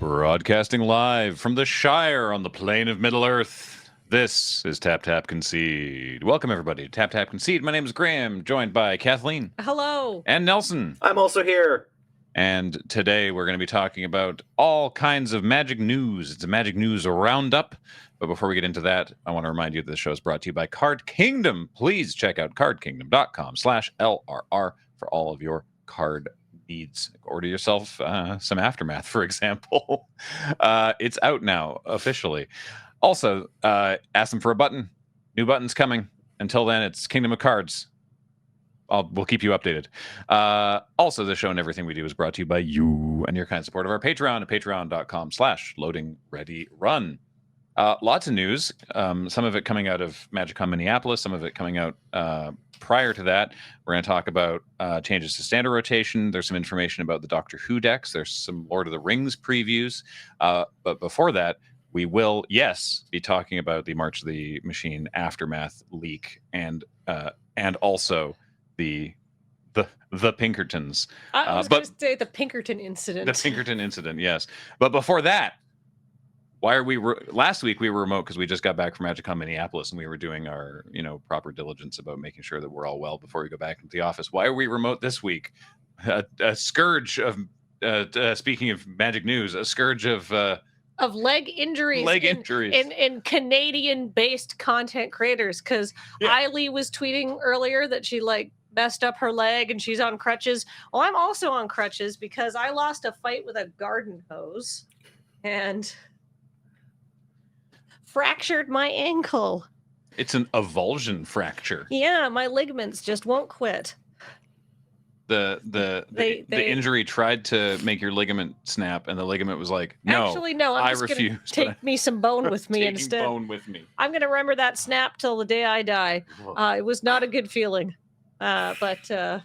Broadcasting live from the Shire on the plane of Middle-earth. This is Tap Tap Concede. Welcome, everybody, to Tap Tap Concede. My name is Graham, joined by Kathleen. Hello. And Nelson. I'm also here. And today we're going to be talking about all kinds of magic news. It's a magic news roundup. But before we get into that, I want to remind you that the show is brought to you by Card Kingdom. Please check out cardkingdom.com/LRR for all of your card needs. Order yourself some Aftermath, for example. It's out now, officially. Also, ask them for a button. New button's coming. Until then, it's Kingdom of Cards. We'll keep you updated. Also, the show and everything we do is brought to you by you and your kind support of our Patreon at patreon.com/loadingreadyrun. Lots of news. Some of it coming out of MagicCon Minneapolis, some of it coming out prior to that. We're going to talk about changes to standard rotation. There's some information about the Doctor Who decks. There's some Lord of the Rings previews. But before that, we will, yes, be talking about the March of the Machine Aftermath leak and also the Pinkertons. I was going to say the Pinkerton incident. The Pinkerton incident, yes. But before that, why are we last week we were remote because we just got back from MagicCon Minneapolis and we were doing our proper diligence about making sure that we're all well before we go back into the office. Why are we remote this week? A scourge of speaking of magic news, a scourge of leg injuries. In Canadian-based content creators, because Eiley was tweeting earlier that she messed up her leg and she's on crutches. Well, I'm also on crutches because I lost a fight with a garden hose and fractured my ankle. It's an avulsion fracture. Yeah, my ligaments just won't quit. The injury tried to make your ligament snap, and the ligament was like, "No, actually, no. I refuse. Take me some bone with me instead. Bone with me. I'm going to remember that snap till the day I die. It was not a good feeling, but I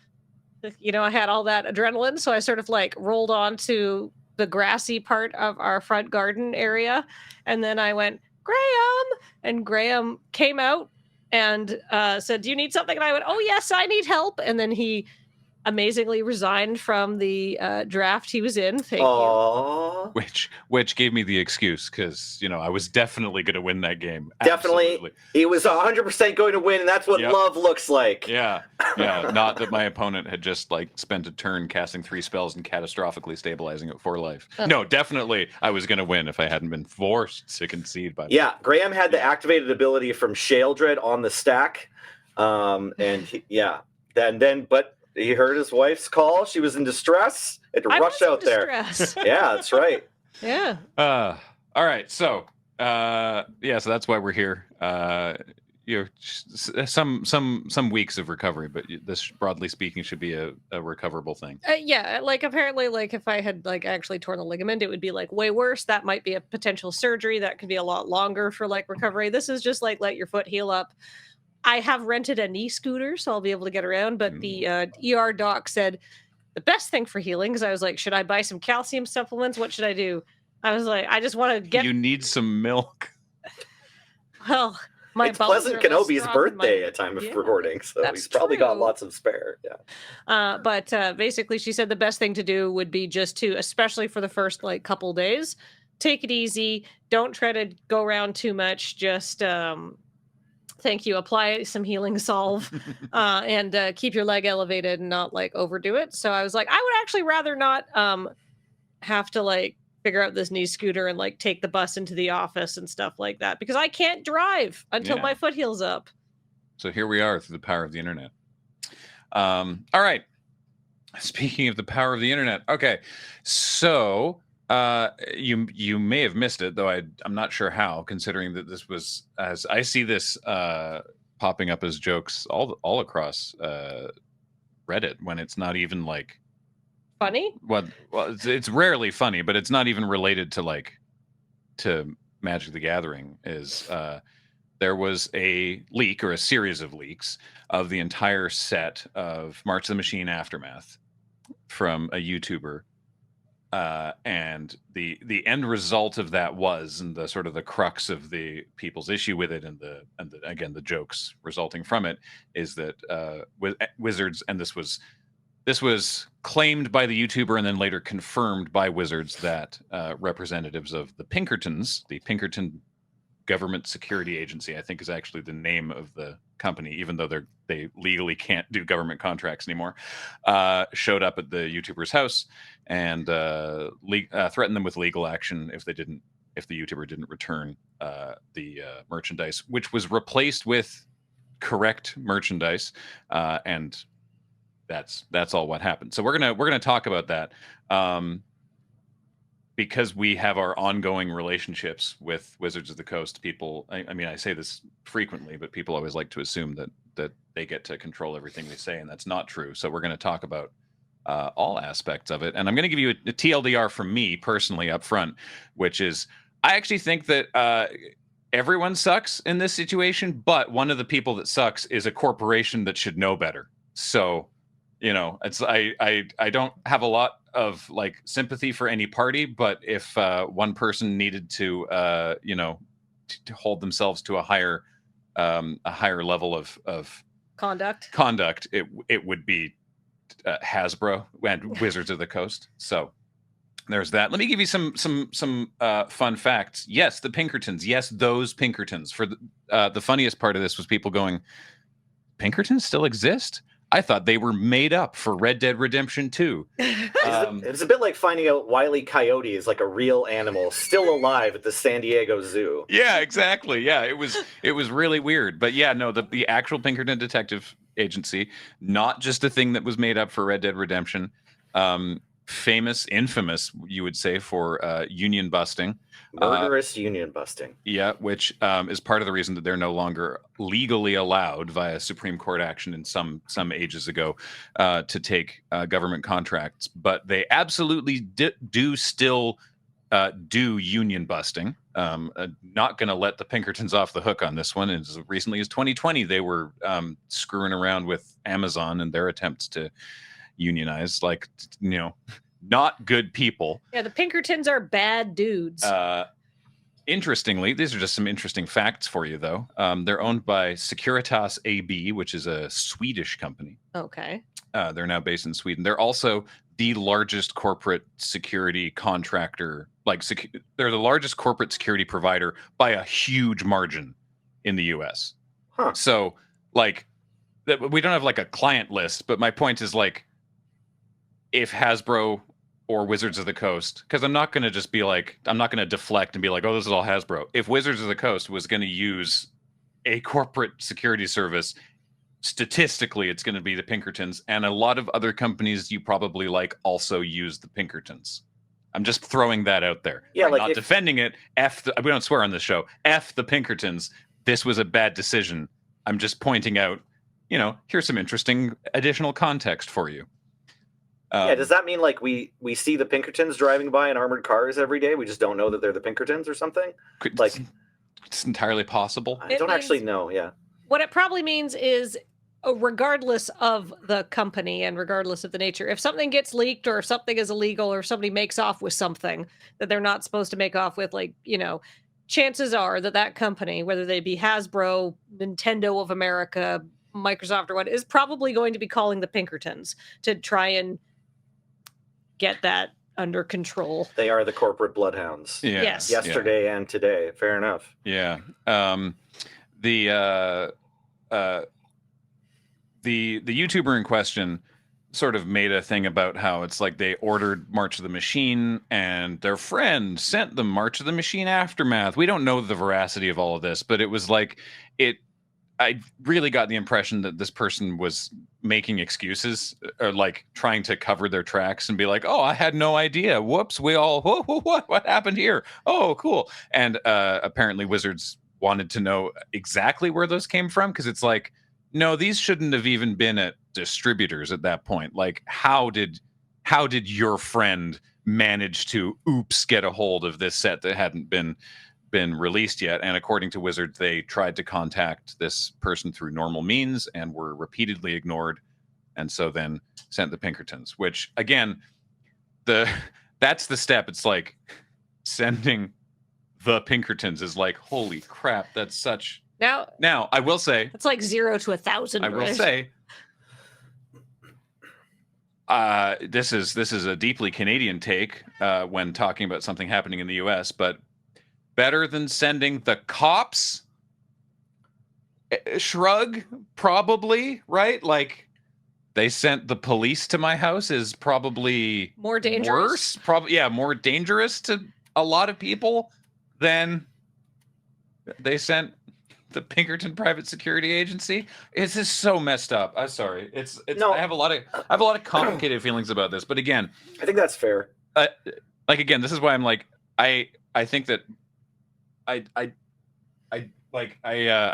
had all that adrenaline, so I sort of rolled onto the grassy part of our front garden area, and then I went, Graham, and Graham came out and said, "Do you need something?" And I went, "Oh yes, I need help." And then he amazingly resigned from the draft he was in. Thank you. Which gave me the excuse because I was definitely going to win that game. Definitely, Absolutely. He was 100% going to win, and that's what love looks like. Yeah. Not that my opponent had just spent a turn casting 3 spells and catastrophically stabilizing it for life. No, definitely, I was going to win if I hadn't been forced to concede. By Graham had the activated ability from Sheldred on the stack, but he heard his wife's call. She was in distress. Had to rush out there. Yeah, that's right. Yeah. All right. So, so that's why we're here. Some weeks of recovery, but this, broadly speaking, should be a recoverable thing. Apparently, if I had actually torn the ligament, it would be way worse. That might be a potential surgery. That could be a lot longer for recovery. This is just let your foot heal up. I have rented a knee scooter, so I'll be able to get around. But the ER doc said the best thing for healing, because I was like, should I buy some calcium supplements? What should I do? I was like, I just want to get... You need some milk. Well, it's Pleasant Kenobi's birthday at time of recording, so he's probably got lots of spare. Yeah. But basically, she said the best thing to do would be just to, especially for the first couple days, take it easy. Don't try to go around too much. Just... thank you. Apply some healing salve and keep your leg elevated and not overdo it. So I was like, I would actually rather not have to figure out this knee scooter and take the bus into the office and stuff like that because I can't drive until my foot heals up. So here we are through the power of the internet. All right. Speaking of the power of the internet. Okay. So you may have missed it, though I'm not sure how, considering that this was, as I see this popping up as jokes all across Reddit when it's not even funny. Well, it's rarely funny, but it's not even related to to Magic the Gathering. There was a leak or a series of leaks of the entire set of March of the Machine Aftermath from a YouTuber. And the end result of that was, and the sort of the crux of the people's issue with it, and again the jokes resulting from it, is that Wizards, and this was this was claimed by the YouTuber and then later confirmed by Wizards that representatives of the Pinkertons, the Pinkerton Government Security Agency, I think is actually the name of the company, even though they legally can't do government contracts anymore, showed up at the YouTuber's house and threatened them with legal action if the YouTuber didn't return the merchandise, which was replaced with correct merchandise, and that's all what happened. So we're gonna talk about that. Because we have our ongoing relationships with Wizards of the Coast, people, I mean, I say this frequently, but people always like to assume that they get to control everything they say, and that's not true. So we're going to talk about all aspects of it. And I'm going to give you a TLDR from me personally up front, which is I actually think that everyone sucks in this situation, but one of the people that sucks is a corporation that should know better. So, it's I don't have a lot of like sympathy for any party, but if one person needed to to hold themselves to a higher level of conduct, it would be Hasbro and Wizards of the Coast. So there's that. Let me give you some fun facts. Yes, the Pinkertons. Yes, those Pinkertons. For the funniest part of this was people going, Pinkertons still exist? I thought they were made up for Red Dead Redemption 2. It was a bit like finding out Wile E. Coyote is like a real animal still alive at the San Diego Zoo. Yeah, exactly. Yeah, it was really weird. But yeah, no, the actual Pinkerton Detective Agency, not just a thing that was made up for Red Dead Redemption. Infamous, you would say, for union busting. Murderous union busting. Yeah, which is part of the reason that they're no longer legally allowed via Supreme Court action in some ages ago to take government contracts. But they absolutely do still do union busting. Not going to let the Pinkertons off the hook on this one. As recently as 2020, they were screwing around with Amazon and their attempts to unionize, not good people. Yeah, the Pinkertons are bad dudes. Interestingly, these are just some interesting facts for you, though. They're owned by Securitas AB, which is a Swedish company. Okay. They're now based in Sweden. They're also the largest corporate security contractor. They're the largest corporate security provider by a huge margin in the U.S. Huh. So, we don't have a client list, but my point is if Hasbro or Wizards of the Coast, because I'm not going to just be I'm not going to deflect and be like, oh, this is all Hasbro. If Wizards of the Coast was going to use a corporate security service, statistically, it's going to be the Pinkertons, and a lot of other companies you probably also use the Pinkertons. I'm just throwing that out there. Yeah, I'm not defending it. We don't swear on this show. F the Pinkertons. This was a bad decision. I'm just pointing out, here's some interesting additional context for you. Does that mean we see the Pinkertons driving by in armored cars every day? We just don't know that they're the Pinkertons or something? It's entirely possible. I don't actually know, yeah. What it probably means is, regardless of the company and regardless of the nature, if something gets leaked or if something is illegal or somebody makes off with something that they're not supposed to make off with, chances are that company, whether they be Hasbro, Nintendo of America, Microsoft or what, is probably going to be calling the Pinkertons to try and get that under control. They are the corporate bloodhounds. Yeah. Yes. Yesterday and today. Fair enough. Yeah. The YouTuber in question sort of made a thing about how it's they ordered March of the Machine and their friend sent them March of the Machine Aftermath. We don't know the veracity of all of this, but it was I really got the impression that this person was making excuses or trying to cover their tracks and be like, oh, I had no idea. Whoops. What happened here? Oh, cool. And apparently Wizards wanted to know exactly where those came from. Cause it's no, these shouldn't have even been at distributors at that point. How did your friend manage to get a hold of this set that hadn't been released yet? And according to Wizards, they tried to contact this person through normal means and were repeatedly ignored, and so then sent the Pinkertons, which again, that's the step. It's sending the Pinkertons is holy crap, that's such. Now I will say it's 0 to 1,000. I will say This is a deeply Canadian take when talking about something happening in the U.S., but better than sending the cops? Shrug, probably, right? Like, they sent the police to my house is probably more dangerous. Worse, probably, yeah, more dangerous to a lot of people than they sent the Pinkerton Private Security Agency. It's just so messed up. I'm sorry. It's No. I have a lot of complicated feelings about this. But again, I think that's fair. Like, again, this is why I'm like, I think that I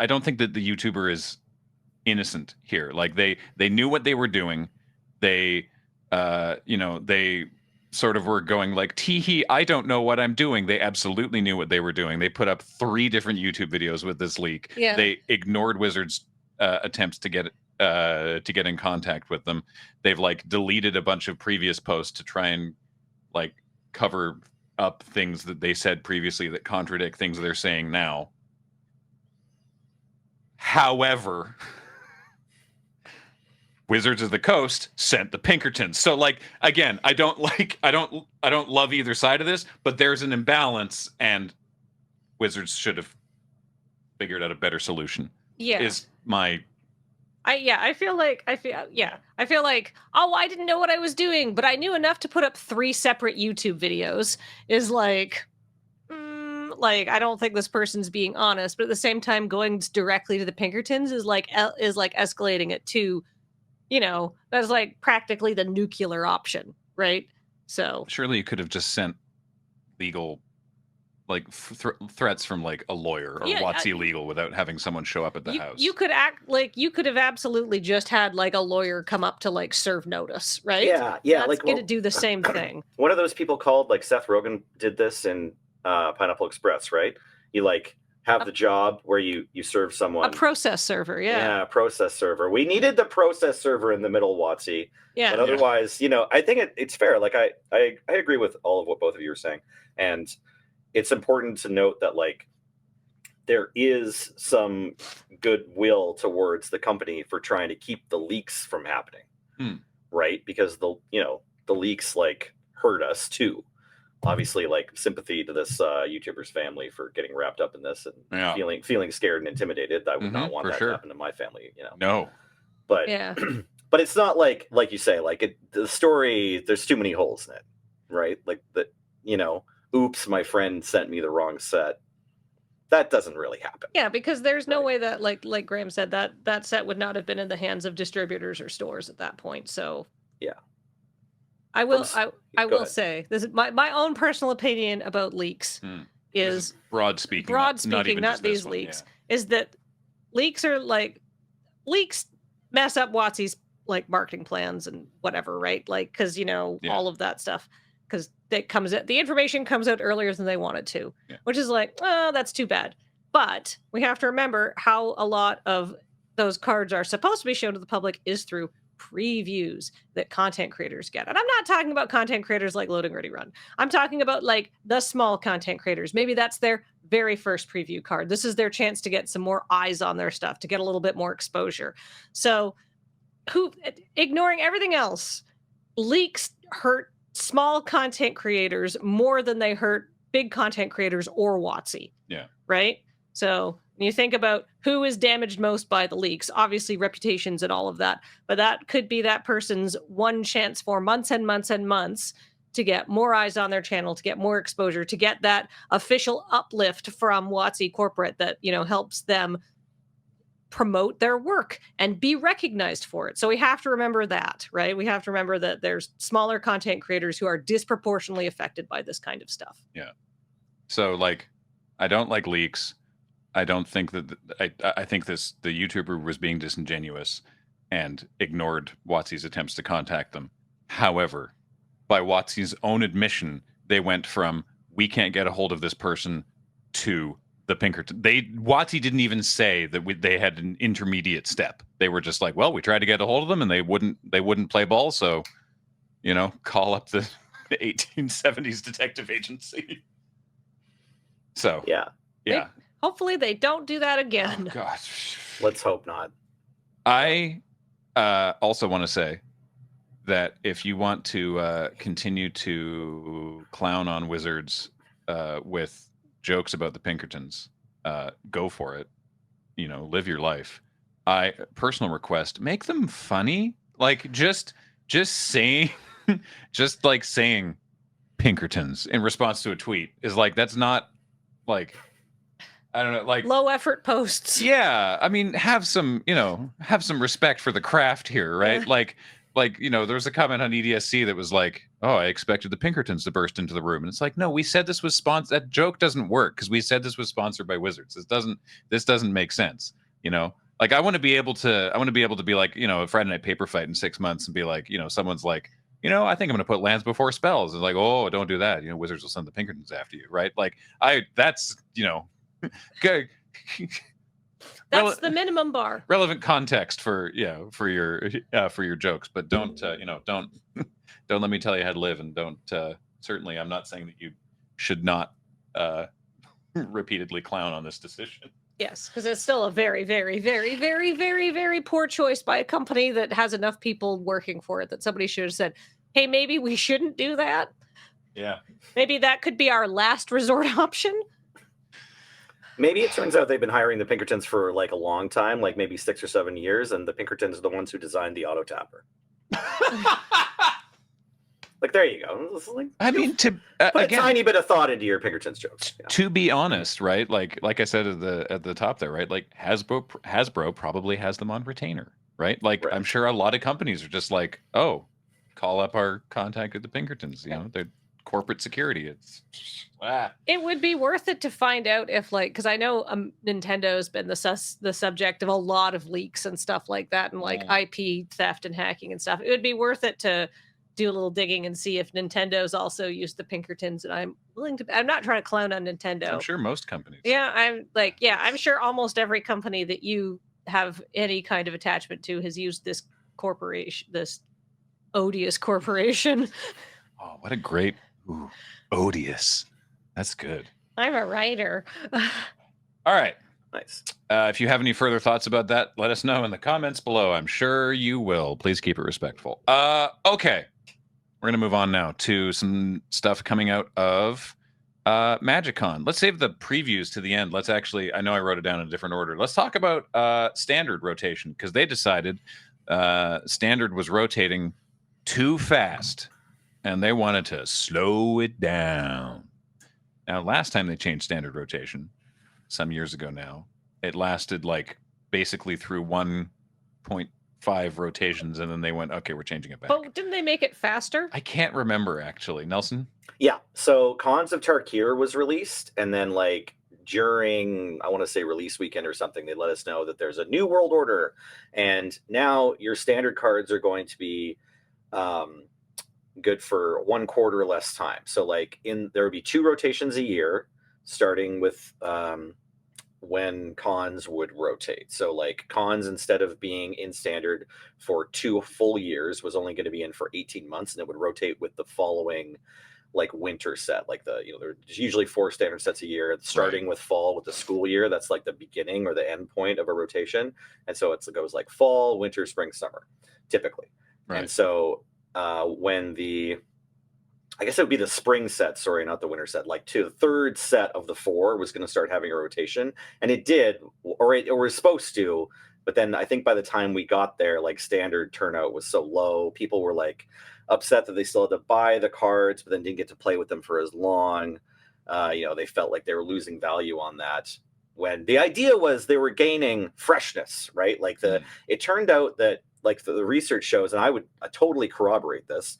don't think that the YouTuber is innocent here. Like, they knew what they were doing. They they sort of were going like, tee-hee, I don't know what I'm doing. They absolutely knew what they were doing. They put up 3 different YouTube videos with this leak. Yeah. They ignored Wizards' attempts to get in contact with them. They've like deleted a bunch of previous posts to try and like cover up things that they said previously that contradict things they're saying now. However, Wizards of the Coast sent the Pinkertons. So, like, again, I don't love either side of this, but there's an imbalance, and Wizards should have figured out a better solution. Yeah. Is my I feel like, oh, I didn't know what I was doing, but I knew enough to put up 3 separate YouTube videos. Is like, I don't think this person's being honest, but at the same time, going directly to the Pinkertons is like escalating it to, that's like practically the nuclear option, right? So surely you could have just sent legal, like, threats from like a lawyer or WotC legal without having someone show up at the house. You could have absolutely just had like a lawyer come up to like serve notice, right? Yeah. That's like going to do the same thing. One of those people called, like, Seth Rogen did this in Pineapple Express, right? You like have the job where you serve someone. A process server, yeah. Yeah, process server. We needed the process server in the middle, WotC. Yeah. But otherwise, I think it's fair. Like, I agree with all of what both of you are saying. And it's important to note that, like, there is some goodwill towards the company for trying to keep the leaks from happening. Right? Because the leaks, like, hurt us too. Obviously, like, sympathy to this YouTuber's family for getting wrapped up in this and feeling scared and intimidated. I would not want that to happen to my family, No. But but it's not like you say, like, the story, there's too many holes in it, right? Like, oops, my friend sent me the wrong set. That doesn't really happen. Yeah, because there's no way that, like Graham said, that set would not have been in the hands of distributors or stores at that point. So yeah. I will say, this is my own personal opinion about leaks is broad speaking, not these leaks, is that leaks mess up WotC's like marketing plans and whatever, right? Like, because all of that stuff, because the information comes out earlier than they wanted to, which is like, oh, that's too bad. But we have to remember how a lot of those cards are supposed to be shown to the public is through previews that content creators get. And I'm not talking about content creators like Loading Ready Run. I'm talking about like the small content creators. Maybe that's their very first preview card. This is their chance to get some more eyes on their stuff, to get a little bit more exposure. So ignoring everything else, leaks hurt small content creators more than they hurt big content creators or WotC. Yeah. Right? So when you think about who is damaged most by the leaks, obviously reputations and all of that, but that could be that person's one chance for months and months and months to get more eyes on their channel, to get more exposure, to get that official uplift from WotC corporate that, helps them promote their work and be recognized for it. So we have to remember that, right? We have to remember that there's smaller content creators who are disproportionately affected by this kind of stuff. Yeah. So, like, I don't like leaks. I don't think that I think the YouTuber was being disingenuous and ignored WotC's attempts to contact them. However, by WotC's own admission, they went from we can't get a hold of this person to the Pinkerton. WotC didn't even say that they had an intermediate step. They were just like, well, we tried to get a hold of them and they wouldn't play ball. So, call up the 1870s detective agency. So yeah. Hopefully they don't do that again. Oh, gosh. Let's hope not. I also want to say that if you want to continue to clown on Wizards with jokes about the Pinkertons, go for it. Live your life. Personal request, make them funny. Like just saying, just like saying Pinkertons in response to a tweet is like, that's not like, I don't know, like low effort posts. Yeah, I mean, have some respect for the craft here, right? Yeah. Like there was a comment on EDSC that was like, "Oh, I expected the Pinkertons to burst into the room," and it's like, no, we said this was sponsored. That joke doesn't work because we said this was sponsored by Wizards. This doesn't make sense. Like I want to be able to be like, a Friday Night Paper Fight in 6 months and be like, someone's like, I think I'm going to put lands before spells. It's like, oh, don't do that. Wizards will send the Pinkertons after you, right? Like that's good. That's the minimum bar. Relevant context for your jokes, but don't don't let me tell you how to live, and don't certainly I'm not saying that you should not repeatedly clown on this decision. Yes, because it's still a very, very, very, very, very, very poor choice by a company that has enough people working for it that somebody should have said, hey, maybe we shouldn't do that. Yeah. Maybe that could be our last resort option. Maybe it turns out they've been hiring the Pinkertons for like a long time, like maybe 6 or 7 years, and the Pinkertons are the ones who designed the auto tapper. Like, there you go. Like, I mean, to put again, a tiny bit of thought into your Pinkertons jokes. Yeah. To be honest, right? Like I said at the top there, right? Like Hasbro probably has them on retainer, right? Like Right. I'm sure a lot of companies are just like, oh, call up our contact at the Pinkertons. They're corporate security. It would be worth it to find out if, like, because I know Nintendo's been the subject of a lot of leaks and stuff like that, and like IP theft and hacking and stuff. It would be worth it to do a little digging and see if Nintendo's also used the Pinkertons. And I'm not trying to clown on Nintendo. I'm sure most companies. Yeah, I'm sure almost every company that you have any kind of attachment to has used this corporation, this odious corporation. Oh, what a great odious. That's good. I'm a writer. All right. Nice. If you have any further thoughts about that, let us know in the comments below. I'm sure you will. Please keep it respectful. Okay. We're going to move on now to some stuff coming out of MagicCon. Let's save the previews to the end. Let's actually, I know I wrote it down in a different order. Let's talk about standard rotation, because they decided standard was rotating too fast and they wanted to slow it down. Now, last time they changed standard rotation, some years ago now, it lasted like basically through 1.5 rotations, and then they went, okay, we're changing it back. But didn't they make it faster? I can't remember, actually. Nelson? Yeah, so Cons of Tarkir was released, and then like during, I want to say release weekend or something, they let us know that there's a new world order, and now your standard cards are going to be good for 1/4 less time. So like there would be 2 rotations a year, starting with when Cons would rotate. So like Cons, instead of being in standard for 2 full years, was only going to be in for 18 months, and it would rotate with the following like winter set. Like there's usually 4 standard sets a year, starting with fall with the school year. That's like the beginning or the end point of a rotation. And so it goes like fall, winter, spring, summer, typically. Right. And so when I guess it would be the spring set, sorry, not the winter set, like to the 3rd set of the 4 was going to start having a rotation, and it did, or it was supposed to, but then I think by the time we got there, like standard turnout was so low, people were like upset that they still had to buy the cards, but then didn't get to play with them for as long. They felt like they were losing value on that, when the idea was they were gaining freshness, right? Like it turned out that like the research shows, and I totally corroborate this,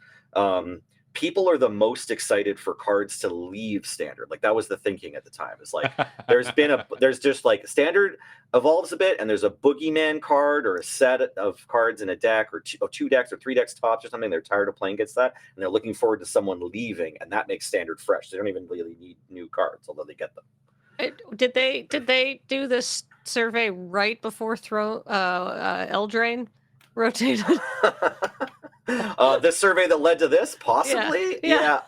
people are the most excited for cards to leave standard. Like that was the thinking at the time. It's like there's just like standard evolves a bit, and there's a boogeyman card or a set of cards in a deck, or 2 decks or 3 decks tops or something. They're tired of playing against that, and they're looking forward to someone leaving, and that makes standard fresh. They don't even really need new cards, although they get them. Did they do this survey right before Eldraine rotated? The survey that led to this, possibly? Yeah.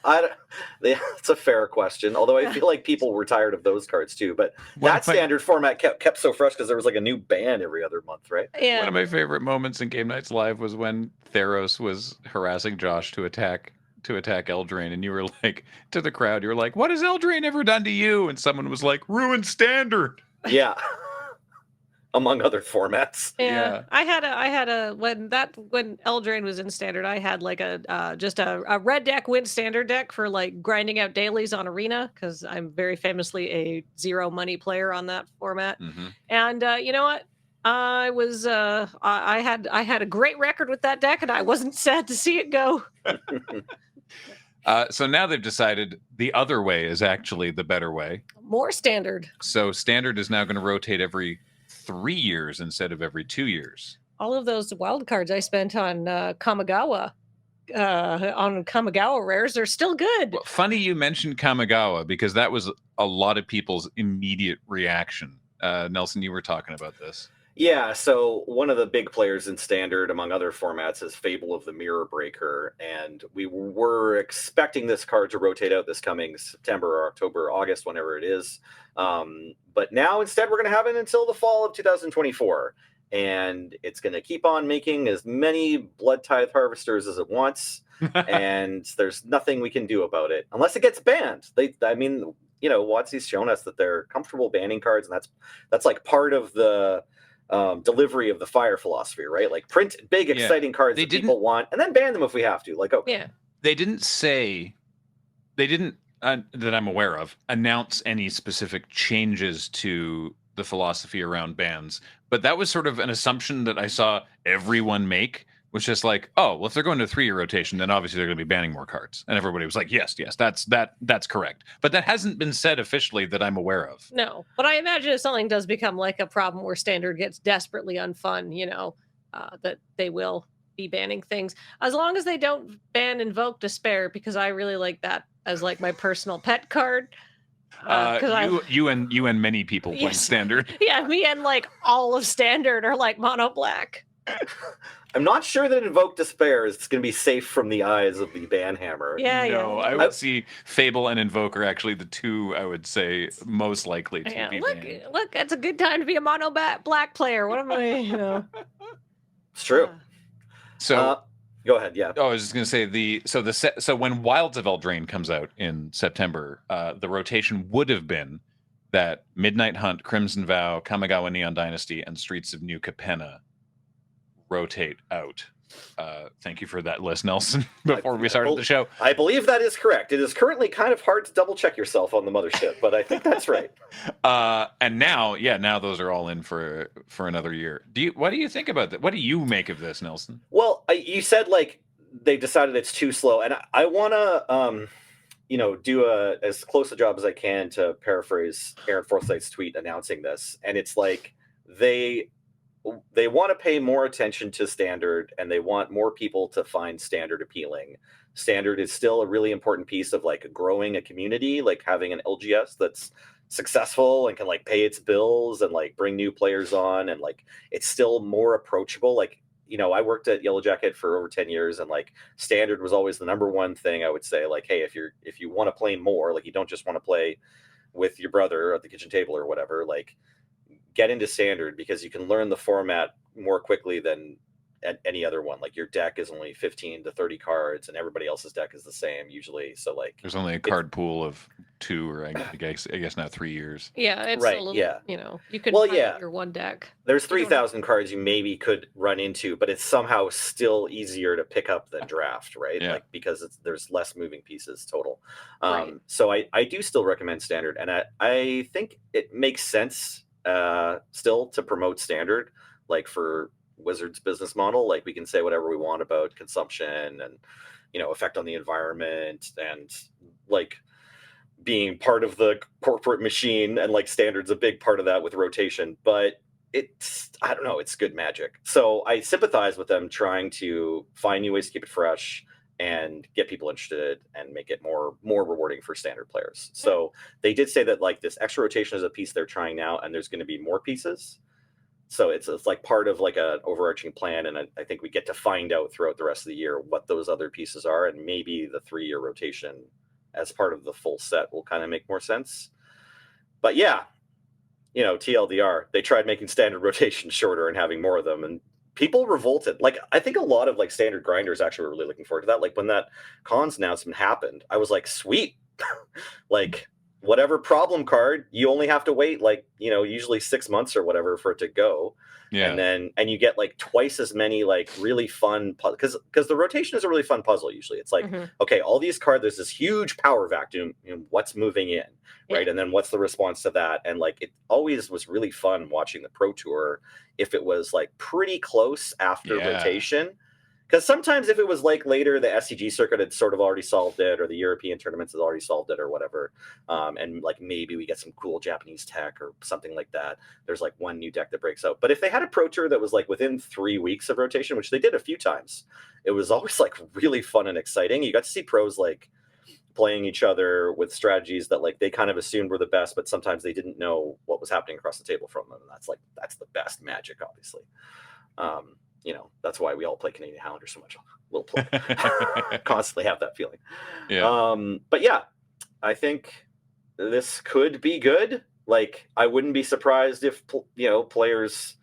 It's a fair question. Although I feel like people were tired of those cards too. But that standard format kept so fresh because there was like a new ban every other month, right? Yeah. One of my favorite moments in Game Nights Live was when Theros was harassing Josh to attack Eldraine, and you were like, to the crowd, you were like, "What has Eldraine ever done to you?" And someone was like, "Ruin Standard." Yeah. Among other formats. Yeah. I had a when Eldraine was in standard, I had like just a red deck win standard deck for like grinding out dailies on Arena, because I'm very famously a 0 money player on that format. Mm-hmm. And you know what? I was I had a great record with that deck, and I wasn't sad to see it go. So now they've decided the other way is actually the better way. More standard. So standard is now going to rotate every 3 years instead of every 2 years. All of those wild cards I spent on Kamigawa rares are still good. Well, funny you mentioned Kamigawa, because that was a lot of people's immediate reaction. Nelson, you were talking about this. Yeah, so one of the big players in Standard, among other formats, is Fable of the Mirror Breaker, and we were expecting this card to rotate out this coming September or October, August, whenever it is. But now instead we're going to have it until the fall of 2024, and it's going to keep on making as many Blood Tithe Harvesters as it wants, and there's nothing we can do about it unless it gets banned. WotC's shown us that they're comfortable banning cards, and that's like part of the delivery of the Fire philosophy, right? Like print big, exciting cards that people want, and then ban them if we have to. Like, okay. Yeah. They didn't, that I'm aware of, announce any specific changes to the philosophy around bans, but that was sort of an assumption that I saw everyone make, was just like, oh, well, if they're going to a 3-year rotation, then obviously they're going to be banning more cards. And everybody was like, yes, that's correct. But that hasn't been said officially that I'm aware of. No, but I imagine if something does become like a problem where standard gets desperately unfun, that they will be banning things. As long as they don't ban Invoke Despair, because I really like that as like my personal pet card. You and many people play Standard. Yeah, me and like all of Standard are like mono black. I'm not sure that Invoke Despair is going to be safe from the eyes of the ban hammer. No, I would see Fable and Invoke are actually the two I would say most likely to be banned. Look, it's a good time to be a mono black player. What am I, It's true. So go ahead. Yeah. Oh, I was just going to say so when Wilds of Eldraine comes out in September, the rotation would have been that Midnight Hunt, Crimson Vow, Kamigawa Neon Dynasty, and Streets of New Capenna rotate out. Thank you for that list, Nelson, before we started the show. I believe that is correct. It is currently kind of hard to double check yourself on the mothership, but I think that's right. And now those are all in for another year. What do you think about that? What do you make of this, Nelson? Well, you said like they decided it's too slow, and I want to do as close a job as I can to paraphrase Aaron Forsyth's tweet announcing this, and it's like they want to pay more attention to Standard, and they want more people to find Standard appealing. Standard is still a really important piece of like growing a community, like having an LGS that's successful and can like pay its bills and like bring new players on, and like it's still more approachable. Like, I worked at Yellow Jacket for over 10 years, and like Standard was always the number one thing I would say, like, hey, if you want to play more, like you don't just want to play with your brother at the kitchen table or whatever, like get into Standard, because you can learn the format more quickly than at any other one. Like your deck is only 15 to 30 cards, and everybody else's deck is the same usually. So like there's only a card pool of 2, or I guess now 3 years. Yeah, it's right. A little, yeah, you could play your one deck. There's 3,000 cards you maybe could run into, but it's somehow still easier to pick up than draft, right? Yeah. Like because there's less moving pieces total. Right. So I do still recommend Standard, and I think it makes sense still to promote Standard, like for Wizards business model. Like we can say whatever we want about consumption and effect on the environment and like being part of the corporate machine, and like Standard's a big part of that with rotation, but I don't know, it's good magic. So I sympathize with them trying to find new ways to keep it fresh and get people interested and make it more rewarding for Standard players. So they did say that like this extra rotation is a piece they're trying now, and there's going to be more pieces. So it's like part of like an overarching plan, and I think we get to find out throughout the rest of the year what those other pieces are, and maybe the 3-year rotation as part of the full set will kind of make more sense. But yeah, TLDR, they tried making standard rotation shorter and having more of them, and people revolted. Like, I think a lot of like standard grinders actually were really looking forward to that. Like when that cons announcement happened, I was like, sweet. Like, whatever problem card, you only have to wait like, usually 6 months or whatever for it to go. Yeah. And you get like twice as many like really fun because the rotation is a really fun puzzle. Usually it's like, okay, all these cards, there's this huge power vacuum, what's moving in, right? And then what's the response to that? And like, it always was really fun watching the Pro Tour if it was like pretty close after rotation. Because sometimes if it was like later, the SCG circuit had sort of already solved it, or the European tournaments had already solved it, or whatever. And like maybe we get some cool Japanese tech or something like that. There's like one new deck that breaks out. But if they had a Pro Tour that was like within 3 weeks of rotation, which they did a few times, it was always like really fun and exciting. You got to see pros like playing each other with strategies that like they kind of assumed were the best, but sometimes they didn't know what was happening across the table from them. And that's the best Magic, obviously. That's why we all play Canadian Highlander so much. We'll play. Constantly have that feeling. Yeah. But yeah, I think this could be good. Like, I wouldn't be surprised if players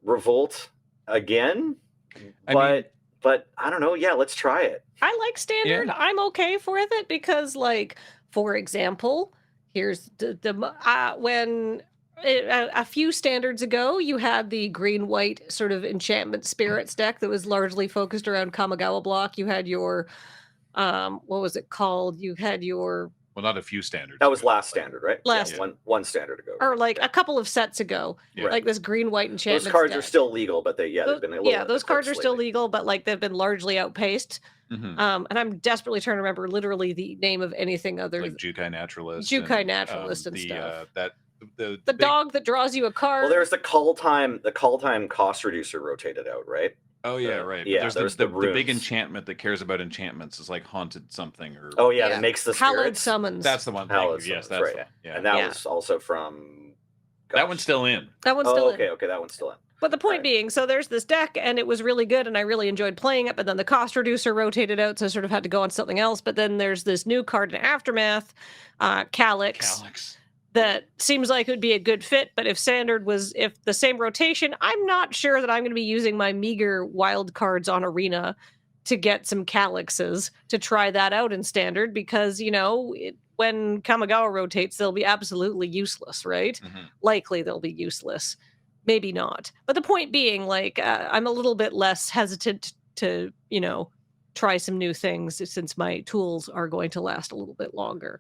revolt again. But I don't know. Yeah, let's try it. I like standard. Yeah. I'm okay with it because, like, for example, here's when a few standards ago, you had the green-white sort of enchantment spirits deck that was largely focused around Kamigawa block. You had your, what was it called? You had your... Well, not a few standards. That was last standard, right? Last one standard ago. Or like a couple of sets ago. Yeah. Like this green-white enchantment Those cards deck. are still legal, but they've been a little... those cards are still legal, but like they've been largely outpaced. And I'm desperately trying to remember literally the name of anything other like Jukai Naturalist. Jukai Naturalist and stuff. The big dog that draws you a card. Well, there's the call time cost reducer rotated out, right? Oh yeah, right. Yeah, there's the big enchantment that cares about enchantments. It's like haunted something or that makes the hallowed spirits. summons. That's the one. Yes, that's right. The one. Yeah. And that was also from. That one's still in. That one's still in. Okay, that one's still in. But the point being, so there's this deck, and it was really good, and I really enjoyed playing it, but then the cost reducer rotated out, so I sort of had to go on something else. But then there's this new card in Aftermath, Calyx. That seems like it would be a good fit, but if the same rotation, I'm not sure that I'm going to be using my meager wild cards on Arena to get some Calyxes to try that out in Standard, because, when Kamigawa rotates, they'll be absolutely useless, right? Likely they'll be useless. Maybe not. But the point being, like, I'm a little bit less hesitant to, try some new things since my tools are going to last a little bit longer.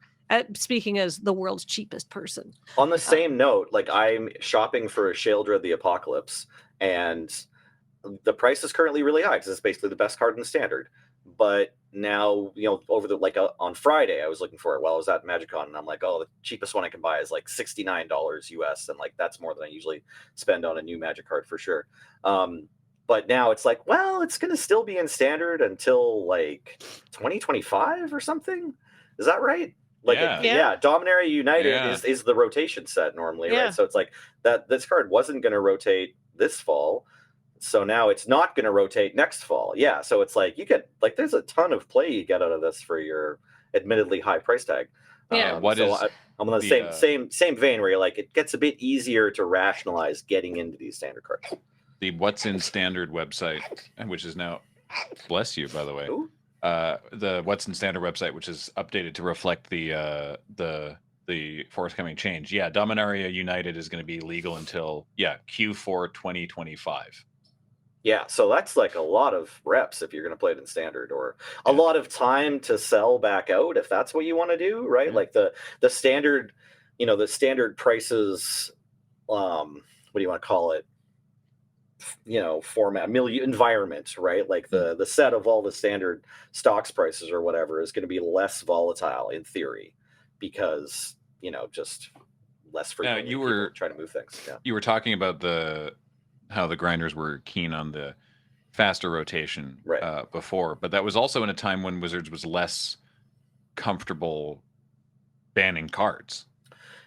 Speaking as the world's cheapest person. On the same note, like, I'm shopping for a Sheldra the Apocalypse, and the price is currently really high because it's basically the best card in the Standard. But now, over on Friday, I was looking for it while I was at MagicCon, and I'm like, the cheapest one I can buy is like $69 US, and like that's more than I usually spend on a new Magic card for sure. But now it's like, well, it's going to still be in Standard until like 2025 or something. Is that right? Dominaria United is the rotation set normally, right? So it's like that this card wasn't going to rotate this fall, so now it's not going to rotate next fall. Yeah, so it's like you get like there's a ton of play you get out of this for your admittedly high price tag. I'm on the same vein where you're like it gets a bit easier to rationalize getting into these standard cards. The What's in Standard website, which is now, bless you, by the way. Ooh. The What's in Standard website, which is updated to reflect the forthcoming change. Yeah, Dominaria United is going to be legal until Q4 2025. Yeah, so that's like a lot of reps if you're going to play it in Standard, or a lot of time to sell back out if that's what you want to do, right? Mm-hmm. Like the standard, the standard prices. What do you want to call it? Format, environment, right? Like the set of all the standard stocks prices or whatever is going to be less volatile in theory because just less frequently you were trying to move things. You were talking about how the grinders were keen on the faster rotation before, but that was also in a time when Wizards was less comfortable banning cards.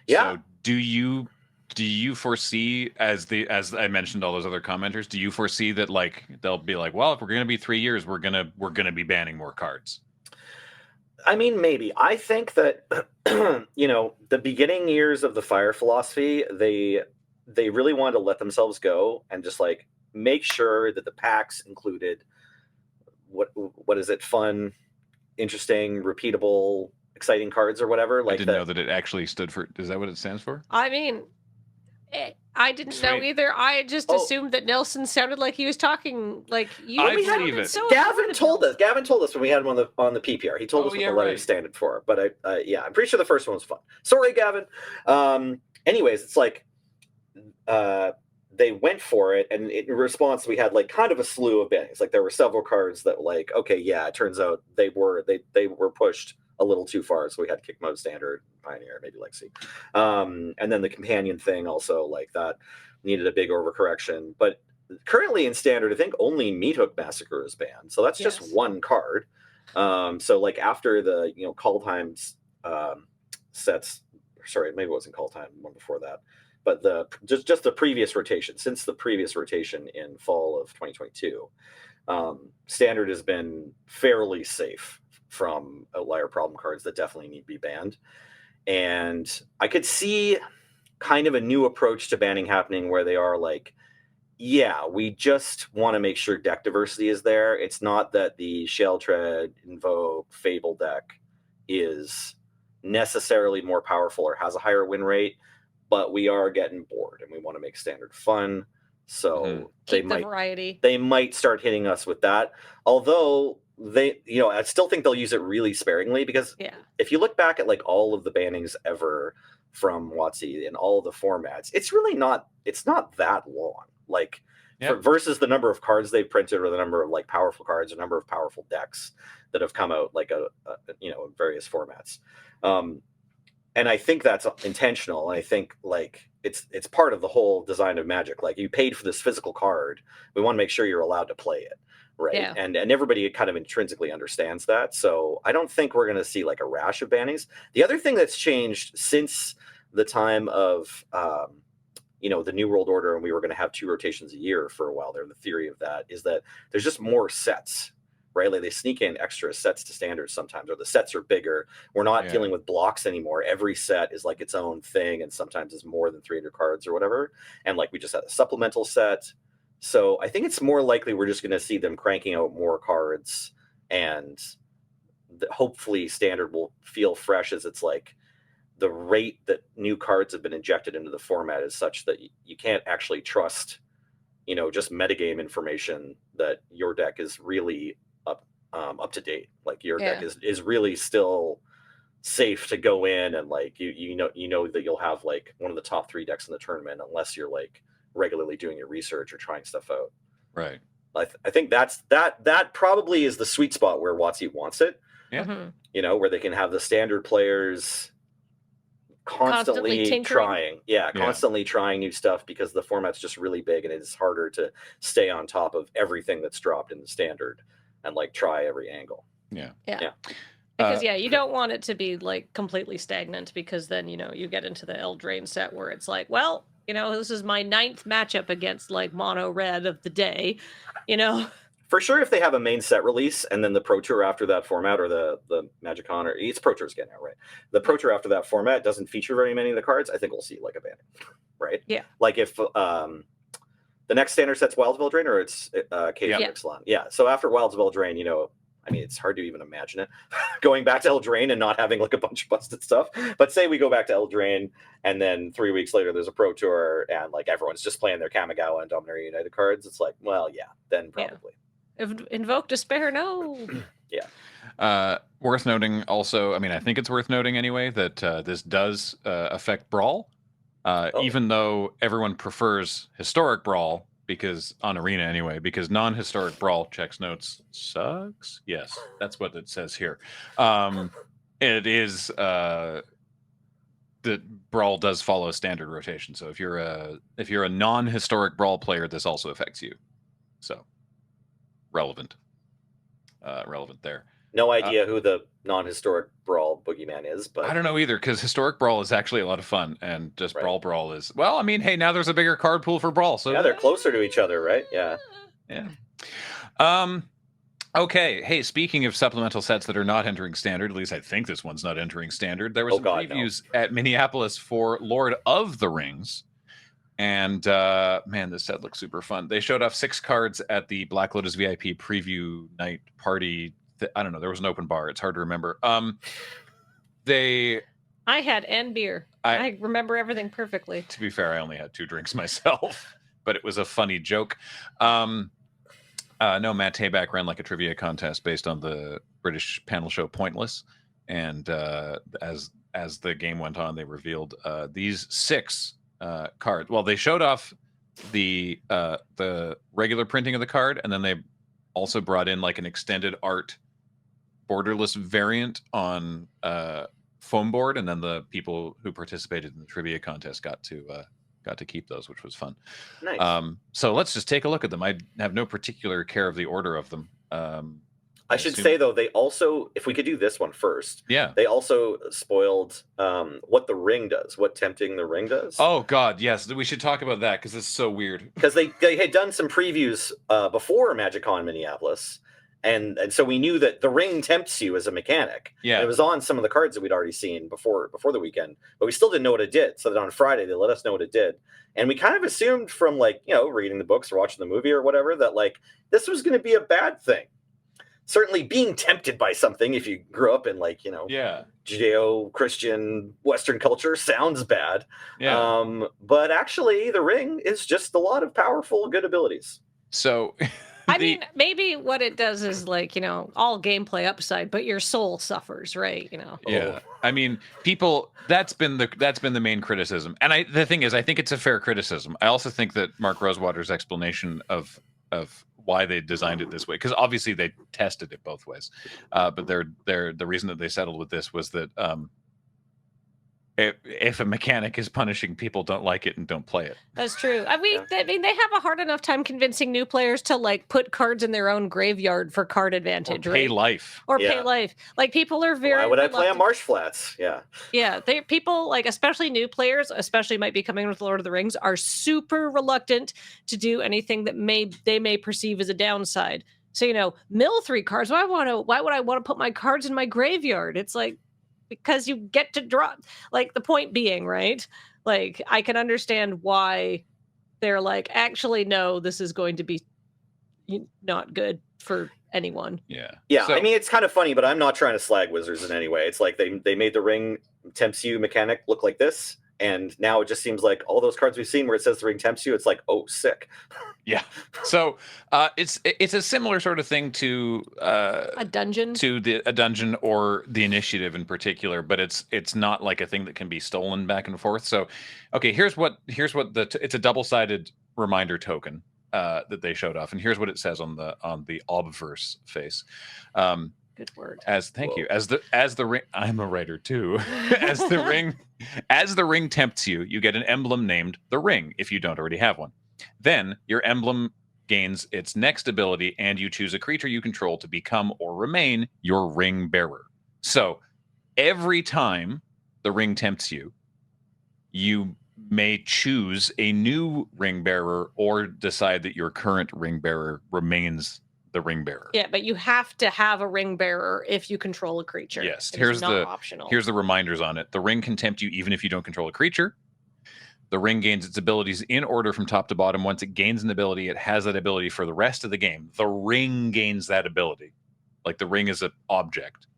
Yeah. So do you Do you foresee, as I mentioned all those other commenters, do you foresee that like they'll be like, well, if we're gonna be 3 years, we're gonna be banning more cards? I mean, maybe. I think that the beginning years of the Fire philosophy, they really wanted to let themselves go and just like make sure that the packs included what is it, fun, interesting, repeatable, exciting cards or whatever. Like I didn't know that it actually stood for. Is that what it stands for? I mean, I didn't know Sweet. either. I just assumed that Nelson sounded like he was talking like you. I believe it. So Gavin told us when we had him on the PPR. He told us what the letter standard for. But I'm pretty sure the first one was fun. Sorry, Gavin. Anyways, it's like they went for it, and in response, we had like kind of a slew of bannings. Like there were several cards that like, okay, yeah, it turns out they were pushed a little too far, so we had Kick Mode Standard, Pioneer, maybe Legacy, and then the companion thing also like that needed a big overcorrection. But currently in Standard, I think only Meathook Massacre is banned, so that's just one card. So like after the Call Times sets, sorry, maybe it wasn't Call Time, one before that. But just the previous rotation, since the previous rotation in fall of 2022, Standard has been fairly safe from outlier problem cards that definitely need to be banned. And I could see kind of a new approach to banning happening where they are like, yeah, we just want to make sure deck diversity is there. It's not that the Shell Tread, Invoke, Fable deck is necessarily more powerful or has a higher win rate, but we are getting bored and we want to make Standard fun. So they might start hitting us with that. Although I still think they'll use it really sparingly, because if you look back at like all of the bannings ever from WotC in all the formats, it's not that long. Like versus the number of cards they've printed, or the number of like powerful cards, or number of powerful decks that have come out like in various formats. And I think that's intentional. And I think like it's part of the whole design of Magic. Like, you paid for this physical card, we want to make sure you're allowed to play it, right? Yeah. And everybody kind of intrinsically understands that. So I don't think we're going to see like a rash of bannings. The other thing that's changed since the time of the New World Order, and we were going to have 2 rotations a year for a while there, the theory of that is that there's just more sets. Right, like they sneak in extra sets to Standard sometimes, or the sets are bigger. We're not dealing with blocks anymore. Every set is like its own thing, and sometimes it's more than 300 cards or whatever. And like we just had a supplemental set, so I think it's more likely we're just going to see them cranking out more cards, and hopefully Standard will feel fresh, as it's like the rate that new cards have been injected into the format is such that you can't actually trust, just metagame information that your deck is really up to date. Like your deck is really still safe to go in, and like you know that you'll have like one of the top 3 decks in the tournament, unless you're like regularly doing your research or trying stuff out. Right. I think that probably is the sweet spot where WotC wants it. Yeah. Mm-hmm. Where they can have the Standard players constantly trying new stuff, because the format's just really big and it's harder to stay on top of everything that's dropped in the Standard and like try every angle. Yeah. Because you don't want it to be like completely stagnant, because then you get into the Eldraine set where it's like, well, this is my 9th matchup against like mono red of the day, For sure, if they have a main set release and then the Pro Tour after that format, or the MagicCon, or it's Pro Tour's getting out, right? The Pro Tour after that format doesn't feature very many of the cards, I think we'll see like a banning, right? Yeah. Like if the next Standard set's Wilds of Eldraine, or it's Cage of Ixalan. Yeah. So after Wilds of Eldraine, I mean, it's hard to even imagine it going back to Eldraine and not having like a bunch of busted stuff. But say we go back to Eldraine, and then 3 weeks later there's a Pro Tour, and like everyone's just playing their Kamigawa and Dominaria United cards. It's like, well, yeah, then probably. Invoke Despair, no. Worth noting also, I mean, I think it's worth noting anyway, that this does affect Brawl. Even though everyone prefers historic Brawl, because on Arena anyway, because non-historic Brawl, checks notes, sucks. Yes, that's what it says here. It is that Brawl does follow Standard rotation. So if you're a non-historic Brawl player, this also affects you. So relevant there. No idea who the non-historic Brawl boogeyman is, but I don't know either, because Historic Brawl is actually a lot of fun, and just Right. Brawl is, well, I mean, hey, now there's a bigger card pool for Brawl, so yeah, they're closer to each other, right? Yeah. Yeah. Okay. Hey, speaking of supplemental sets that are not entering standard, at least I think this one's not entering standard. There was some previews at Minneapolis for Lord of the Rings. And man, this set looks super fun. They showed off 6 cards at the Black Lotus VIP preview night party. I don't know. There was an open bar. It's hard to remember. I had and beer. I remember everything perfectly. To be fair, I only had 2 drinks myself, but it was a funny joke. No, Matt Tabak ran like a trivia contest based on the British panel show Pointless, and as the game went on, they revealed these 6 cards. Well, they showed off the regular printing of the card, and then they also brought in like an extended art borderless variant on foam board, and then the people who participated in the trivia contest got to keep those, which was fun. Nice. So let's just take a look at them. I have no particular care of the order of them. I should say, though, they also, if we could do this one first, yeah, they also spoiled what the ring does, what Tempting the Ring does. Oh, God, yes. We should talk about that, because it's so weird. Because they had done some previews before MagicCon Minneapolis, and so we knew that the ring tempts you as a mechanic. Yeah. And it was on some of the cards that we'd already seen before the weekend, but we still didn't know what it did. So that on Friday, they let us know what it did. And we kind of assumed from, like, reading the books or watching the movie or whatever, that, like, this was going to be a bad thing. Certainly being tempted by something, if you grew up in, like, Judeo-Christian Western culture, sounds bad. Yeah. But actually, the ring is just a lot of powerful, good abilities. So... I mean, maybe what it does is, like, all gameplay upside, but your soul suffers, right? Yeah. I mean, people, that's been the main criticism. And the thing is, I think it's a fair criticism. I also think that Mark Rosewater's explanation of why they designed it this way, because obviously they tested it both ways. But the reason that they settled with this was that if a mechanic is punishing, people don't like it and don't play it. That's true. I mean, they have a hard enough time convincing new players to, like, put cards in their own graveyard for card advantage, or pay life. Or pay life. Like, people are very. Why would I play on Marsh Flats? Yeah. Yeah, people, like, especially new players, especially might be coming with Lord of the Rings, are super reluctant to do anything that they may perceive as a downside. So, mill 3 cards. Why would I want to put my cards in my graveyard? It's like, because you get to draw, like, the point being, right? Like, I can understand why they're like, actually, no, this is going to be not good for anyone. Yeah. So, I mean, it's kind of funny, but I'm not trying to slag Wizards in any way. It's like they made the ring tempts you mechanic look like this, and now it just seems like all those cards we've seen where it says the ring tempts you, it's like, oh, sick. Yeah. So it's a similar sort of thing to a dungeon, a dungeon or the initiative in particular, but it's not like a thing that can be stolen back and forth. So, okay, here's what it's a double-sided reminder token that they showed off, and here's what it says on the obverse face. Good word. Thank you. As the ring, I'm a writer too. as the ring tempts you, you get an emblem named the ring if you don't already have one. Then your emblem gains its next ability, and you choose a creature you control to become or remain your ring bearer. So every time the ring tempts you, you may choose a new ring bearer or decide that your current ring bearer remains the ring bearer. Yeah, but you have to have a ring bearer if you control a creature. Yes, here's the reminders on it. The ring can tempt you even if you don't control a creature. The ring gains its abilities in order from top to bottom. Once it gains an ability, it has that ability for the rest of the game. The ring gains that ability. Like, the ring is an object.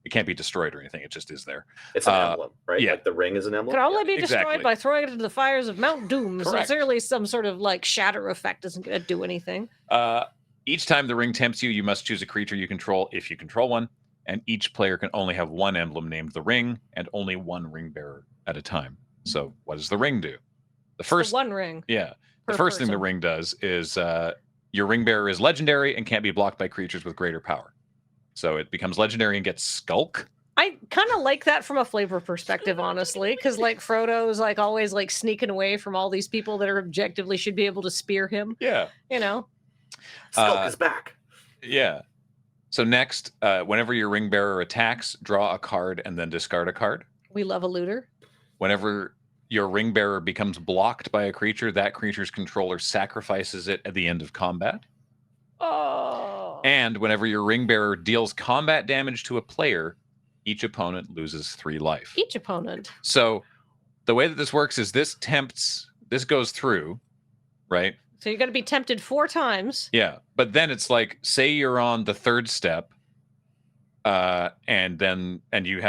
It can't be destroyed or anything. It just is there. It's an emblem, right? Yeah. Like, the ring is an emblem. Can only be destroyed by throwing it into the fires of Mount Doom. Correct. Sincerely, some sort of, like, shatter effect isn't going to do anything. Each time the ring tempts you, you must choose a creature you control if you control one, and each player can only have one emblem named the ring and only one ring bearer at a time. So what does the ring do? The one ring. Yeah. The first thing the ring does is your ring bearer is legendary and can't be blocked by creatures with greater power. So it becomes legendary and gets Skulk. I kind of like that from a flavor perspective, honestly, because, like, Frodo's, like, always, like, sneaking away from all these people that are objectively should be able to spear him. Yeah. Skulk is back. Yeah. So next, whenever your ring bearer attacks, draw a card and then discard a card. We love a looter. Whenever your ring bearer becomes blocked by a creature, that creature's controller sacrifices it at the end of combat. Oh. And whenever your ring bearer deals combat damage to a player, each opponent loses 3 life. Each opponent. So the way that this works is this goes through, right? So you're going to be tempted 4 times. Yeah, but then it's like, say you're on the 3rd step, and you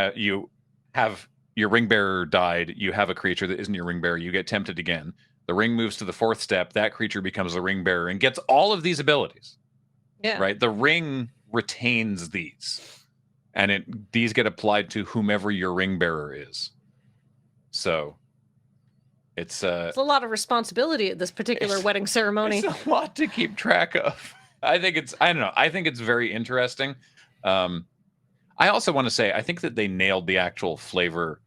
have your ring bearer died. You have a creature that isn't your ring bearer. You get tempted again. The ring moves to the 4th step. That creature becomes the ring bearer and gets all of these abilities. Yeah. Right. The ring retains these, and these get applied to whomever your ring bearer is. So it's a lot of responsibility at this particular wedding ceremony. It's a lot to keep track of. I think it's very interesting. I also want to say, I think that they nailed the actual flavor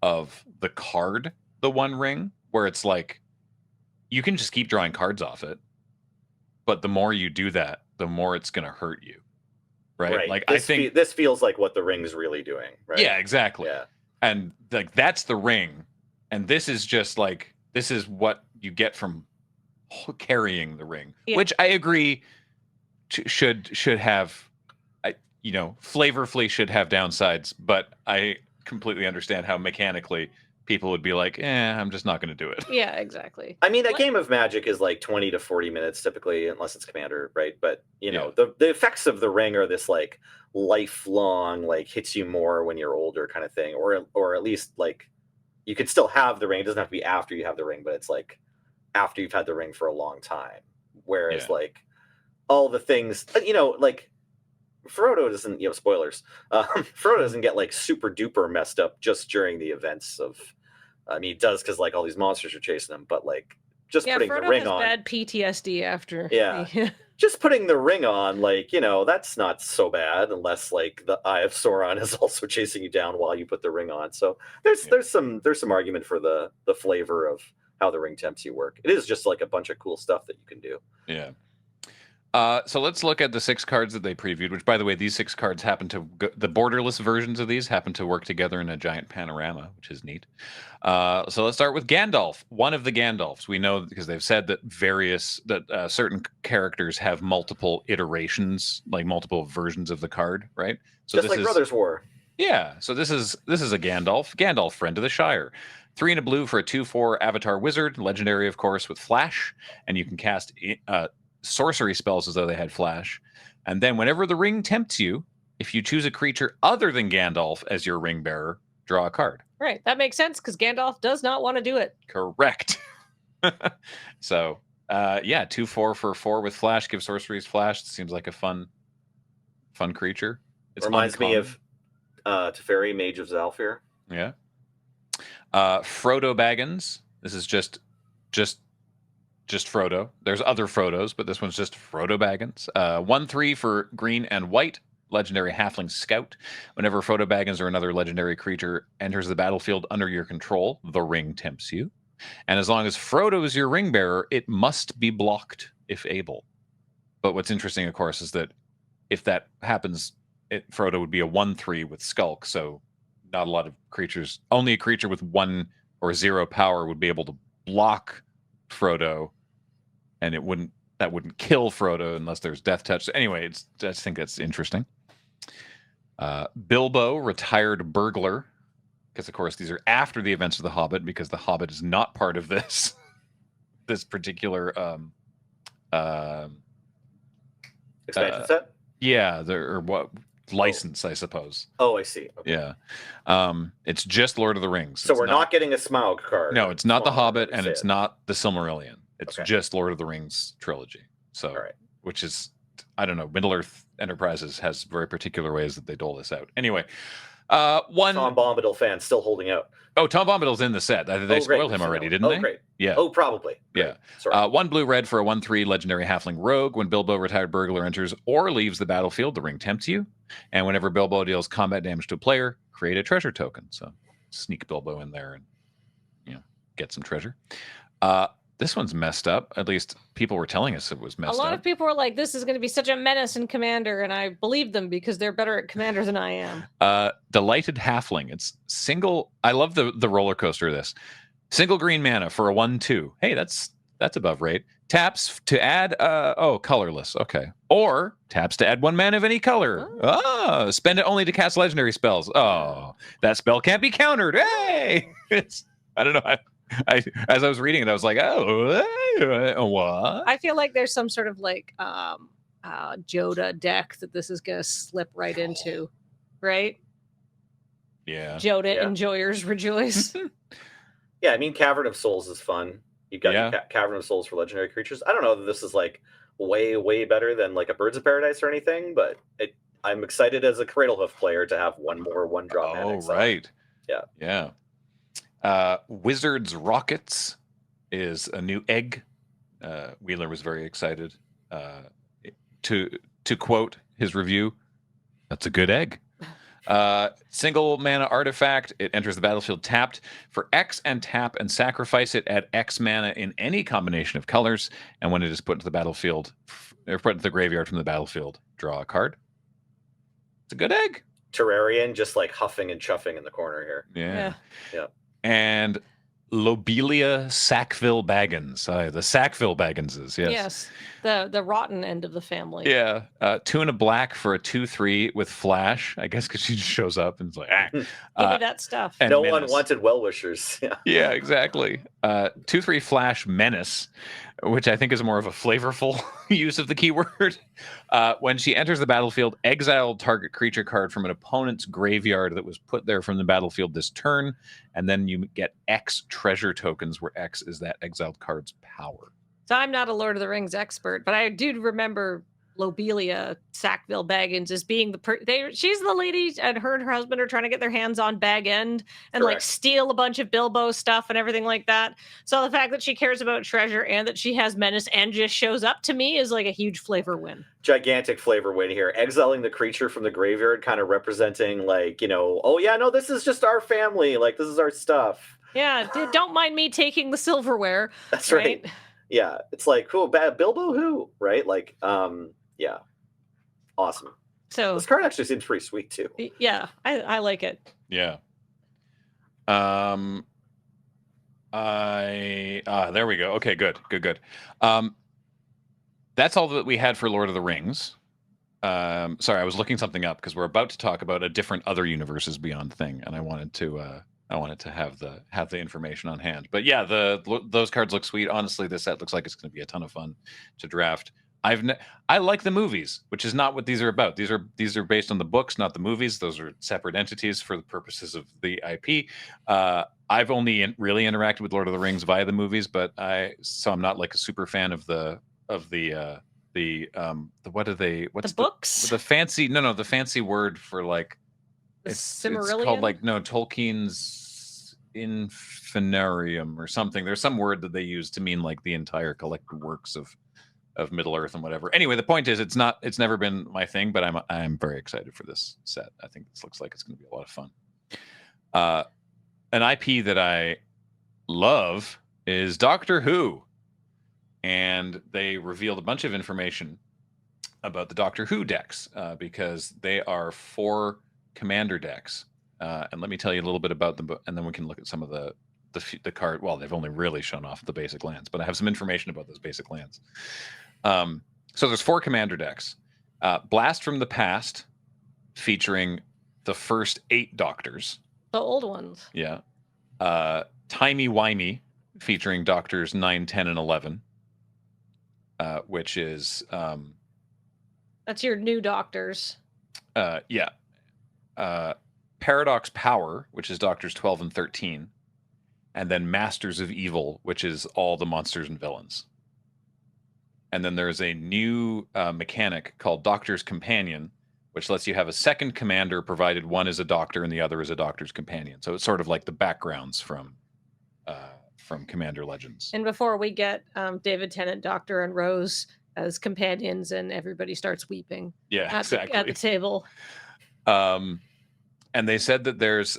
of the card, the One Ring, where it's like, you can just keep drawing cards off it. But the more you do that, the more it's going to hurt you. Right. Like, I think this feels like what the ring's really doing. Right. Yeah, exactly. Yeah. And like, that's the ring. And this is just like, this is what you get from carrying the ring, which I agree should have, flavorfully should have downsides, but I completely understand how mechanically people would be like, I'm just not going to do it. Yeah, exactly. I mean, a game of Magic is like 20 to 40 minutes typically, unless it's Commander, right? But, the effects of the ring are this like lifelong, like hits you more when you're older kind of thing. Or at least like you could still have the ring. It doesn't have to be after you have the ring, but it's like after you've had the ring for a long time. Whereas like all the things, like Frodo doesn't, spoilers. Frodo doesn't get like super duper messed up just during the events of, I mean, he does because like all these monsters are chasing him, but like just putting Frodo the ring has on. Bad PTSD after. Yeah. Just putting the ring on, like, that's not so bad unless like the Eye of Sauron is also chasing you down while you put the ring on. So there's some argument for the flavor of how the ring tempts you work. It is just like a bunch of cool stuff that you can do. Yeah. So let's look at the 6 cards that they previewed, which, by the way, these 6 cards the borderless versions of these happen to work together in a giant panorama, which is neat. So let's start with Gandalf, one of the Gandalfs. We know because they've said that certain characters have multiple iterations, like multiple versions of the card, right? So just like Brothers War. Yeah. So this is a Gandalf, friend of the Shire. 3 and a blue for a 2/4 Avatar Wizard, legendary, of course, with Flash, and you can cast sorcery spells as though they had flash. And then whenever the ring tempts you, if you choose a creature other than Gandalf as your ring bearer, draw a card. Right. That makes sense because Gandalf does not want to do it. Correct. So, 2/4 for 4 with flash, give sorceries flash. It seems like a fun creature. It reminds me of Teferi, Mage of Zalfir. Yeah. Frodo Baggins. This is just Frodo. There's other Frodos, but this one's just Frodo Baggins. 1/3 for green and white, legendary halfling scout. Whenever Frodo Baggins or another legendary creature enters the battlefield under your control, the ring tempts you. And as long as Frodo is your ring bearer, it must be blocked if able. But what's interesting, of course, is that if that happens, Frodo would be a 1/3 with Skulk, so not a lot of creatures. Only a creature with 1 or 0 power would be able to block Frodo, and that wouldn't kill Frodo unless there's death touch. So anyway, I just think that's interesting. Bilbo, retired burglar, because of course these are after the events of The Hobbit, because The Hobbit is not part of this particular expansion set. Yeah, license, I suppose. Oh, I see. Okay. Yeah, it's just Lord of the Rings. So we're not getting a Smaug card. No, it's not The Hobbit, and it's not the Silmarillion. It's just Lord of the Rings trilogy. So, which is, I don't know, Middle Earth Enterprises has very particular ways that they dole this out. Anyway, one Tom Bombadil fan still holding out. Oh, Tom Bombadil's in the set. They spoiled him already, didn't they? Oh, great. Yeah. Oh, probably. Yeah. Sorry. 1 blue-red for a 1/3 legendary halfling rogue. When Bilbo, retired burglar, enters or leaves the battlefield, the ring tempts you. And whenever Bilbo deals combat damage to a player, create a treasure token. So sneak Bilbo in there and get some treasure. this one's messed up. At least people were telling us it was messed A lot up. of people were like, this is going to be such a menace in Commander, and I believed them because they're better at Commander than I am. Delighted Halfling. It's single. I love the roller coaster of this. Single green mana for a 1/2. Hey, that's above rate. Taps to add colorless. Okay. Or taps to add 1 mana of any color. Oh, spend it only to cast legendary spells. Oh, that spell can't be countered. Hey! I don't know. I as I was reading it, I was like, what? I feel like there's some sort of like Joda deck that this is going to slip right into, right? Yeah. Joda enjoyers rejoice. Yeah, I mean, Cavern of Souls is fun. You've got your Cavern of Souls for legendary creatures. I don't know that this is like way better than like a Birds of Paradise or anything, but I'm excited as a Cradlehoof player to have one more 1-drop mana. Oh, right. Yeah. Wizards Rockets is a new egg. Wheeler was very excited. To quote his review, that's a good egg. Single mana artifact. It enters the battlefield tapped for X and tap and sacrifice it at X mana in any combination of colors. And when it is put into the battlefield, or put into the graveyard from the battlefield, draw a card. It's a good egg. Terrarian just like huffing and chuffing in the corner here. Yeah. And Lobelia Sackville Baggins. The Sackville Bagginses, yes. Yes, the rotten end of the family. Yeah. 2 and a black for a 2/3 with flash, I guess, because she just shows up and it's like, Give me that stuff. No one wanted well-wishers. Yeah, exactly. 2/3 flash menace, which I think is more of a flavorful use of the keyword. When she enters the battlefield, exile target creature card from an opponent's graveyard that was put there from the battlefield this turn, and then you get X treasure tokens, where X is that exiled card's power. So I'm not a Lord of the Rings expert, but I do remember Lobelia Sackville Baggins as being she's the lady, and her husband are trying to get their hands on Bag End and like steal a bunch of Bilbo stuff and everything like that. So the fact that she cares about treasure and that she has menace and just shows up, to me, is like a huge flavor win. Gigantic flavor win here. Exiling the creature from the graveyard, kind of representing like, this is just our family. Like, this is our stuff. Yeah, don't mind me taking the silverware. That's right. Yeah, it's like, cool, Bilbo who? Right? Like, yeah. Awesome. So this card actually seems pretty sweet too. Yeah, I like it. Yeah. There we go. Okay, good. That's all that we had for Lord of the Rings. Sorry, I was looking something up because we're about to talk about a different other universes beyond thing, and I wanted to have the information on hand. But yeah, those cards look sweet. Honestly, this set looks like it's going to be a ton of fun to draft. I like the movies, which is not what these are about. These are based on the books, not the movies. Those are separate entities for the purposes of the IP. I've only really interacted with Lord of the Rings via the movies, so I'm not like a super fan of the books? The fancy word for like it's called like Tolkien's Infinarium or something. There's some word that they use to mean like the entire collected works of Middle Earth and whatever. Anyway, the point is it's never been my thing, but I'm very excited for this set. I think this looks like it's going to be a lot of fun. An IP that I love is Doctor Who, and they revealed a bunch of information about the Doctor Who decks because they are 4 commander decks. And let me tell you a little bit about them, and then we can look at some of the card. Well, they've only really shown off the basic lands, but I have some information about those basic lands. So there's 4 commander decks. Blast from the Past, featuring the first 8 Doctors. The old ones. Yeah. Timey Wimey, featuring Doctors 9, 10, and 11. Which is... that's your new Doctors. Yeah. Paradox Power, which is Doctors 12 and 13. And then Masters of Evil, which is all the monsters and villains. And then there's a new mechanic called Doctor's Companion, which lets you have a second commander, provided one is a doctor and the other is a doctor's companion. So it's sort of like the backgrounds from Commander Legends. And before we get David Tennant, Doctor, and Rose as companions, and everybody starts weeping. Yeah, exactly. At the table. And they said that there's...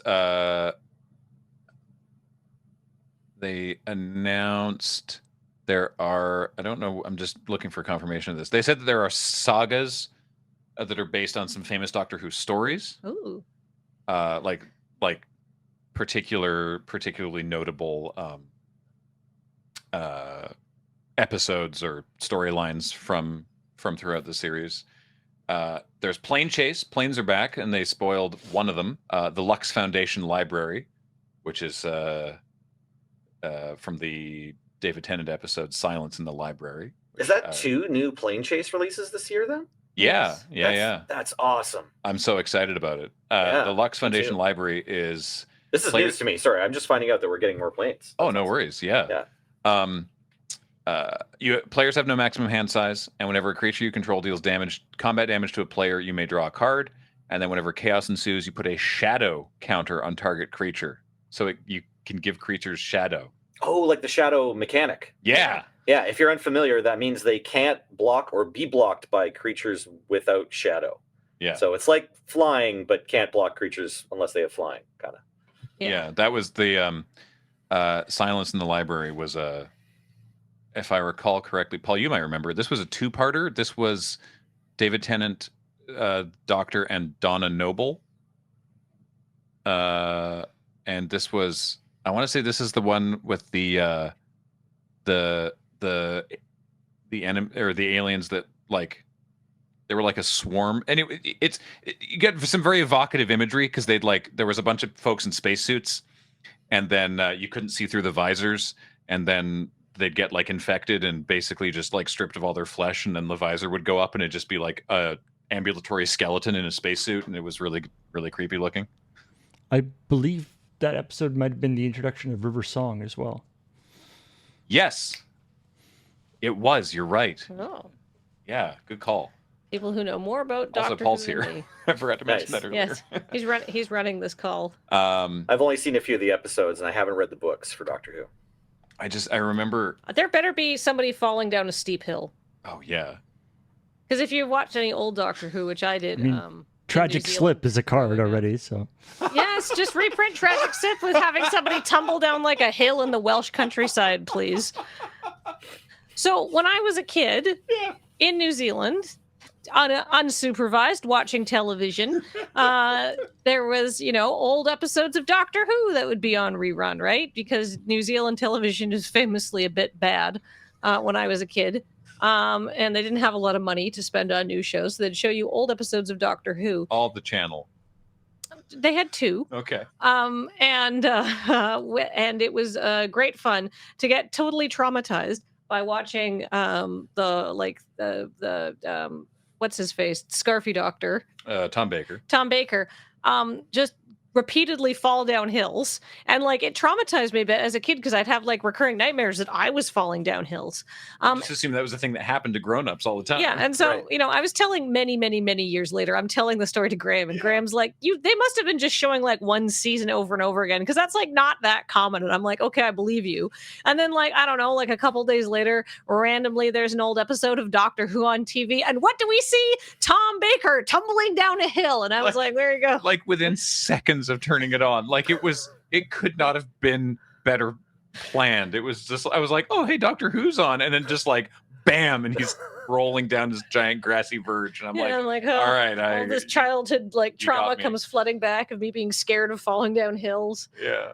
they announced there are, I don't know, I'm just looking for confirmation of this. They said that there are sagas that are based on some famous Doctor Who stories. Ooh. Like particularly notable episodes or storylines from throughout the series. There's Plane Chase. Planes are back, and they spoiled one of them. The Lux Foundation Library, which is from the David Tennant episode "Silence in the Library." Is that 2 new Plane Chase releases this year then? Yeah, Yes. yeah. That's awesome. I'm so excited about it. Yeah, the Lux me Foundation too. Library is. This is news to me. Sorry, I'm just finding out that we're getting more planes. Oh, That's no awesome. worries. Yeah. Players have no maximum hand size, and whenever a creature you control deals combat damage to a player, you may draw a card. And then whenever chaos ensues, you put a shadow counter on target creature, so you can give creatures shadow. Oh, like the shadow mechanic. Yeah. Yeah, if you're unfamiliar, that means they can't block or be blocked by creatures without shadow. Yeah. So it's like flying, but can't block creatures unless they have flying, kind of. Yeah, that was the Silence in the Library was a, if I recall correctly, Paul, you might remember, this was a 2-parter. This was David Tennant, Doctor, and Donna Noble. And this was, I want to say this is the one with the enemy or the aliens that like they were like a swarm. And you get some very evocative imagery because there was a bunch of folks in spacesuits, and then you couldn't see through the visors, and then they'd get like infected and basically just like stripped of all their flesh, and then the visor would go up and it'd just be like a ambulatory skeleton in a spacesuit, and it was really, really creepy looking. I believe that episode might have been the introduction of River Song as well. Yes, it was. You're right. Oh. Yeah, good call. People who know more about Doctor Also, Paul's Who than here. me. I forgot to mention Nice. that earlier. Yes, he's running this call. I've only seen a few of the episodes, and I haven't read the books for Doctor Who. I remember. There better be somebody falling down a steep hill. Oh yeah. Because if you watched any old Doctor Who, which I did, in Tragic New Slip is a card yeah. already, so. Yes, just reprint Tragic Slip with having somebody tumble down like a hill in the Welsh countryside, please. So when I was a kid in New Zealand, unsupervised, watching television, there was, old episodes of Doctor Who that would be on rerun, right? Because New Zealand television is famously a bit bad when I was a kid. And they didn't have a lot of money to spend on new shows. So they'd show you old episodes of Doctor Who. All the channel. They had 2. Okay. And it was great fun to get totally traumatized by watching the what's his face, Scarfy Doctor, Tom Baker. just repeatedly fall down hills, and it traumatized me a bit as a kid because I'd have recurring nightmares that I was falling down hills. I just assumed that was a thing that happened to grown-ups all the time. Yeah, and so Right. I was telling many years later, I'm telling the story to Graham, and Graham's like, they must have been just showing one season over and over again because that's not that common. And I'm like, okay, I believe you. And then I don't know, a couple days later, randomly there's an old episode of Doctor Who on TV, and what do we see? Tom Baker tumbling down a hill, and I was like, there you go. Within seconds of turning it on, it could not have been better planned. It was just, I was like, oh hey, Doctor Who's on, and then just bam, and he's rolling down this giant grassy verge, and I'm like, oh, all right, all this childhood trauma got me. comes flooding back of me being scared of falling down hills. Yeah.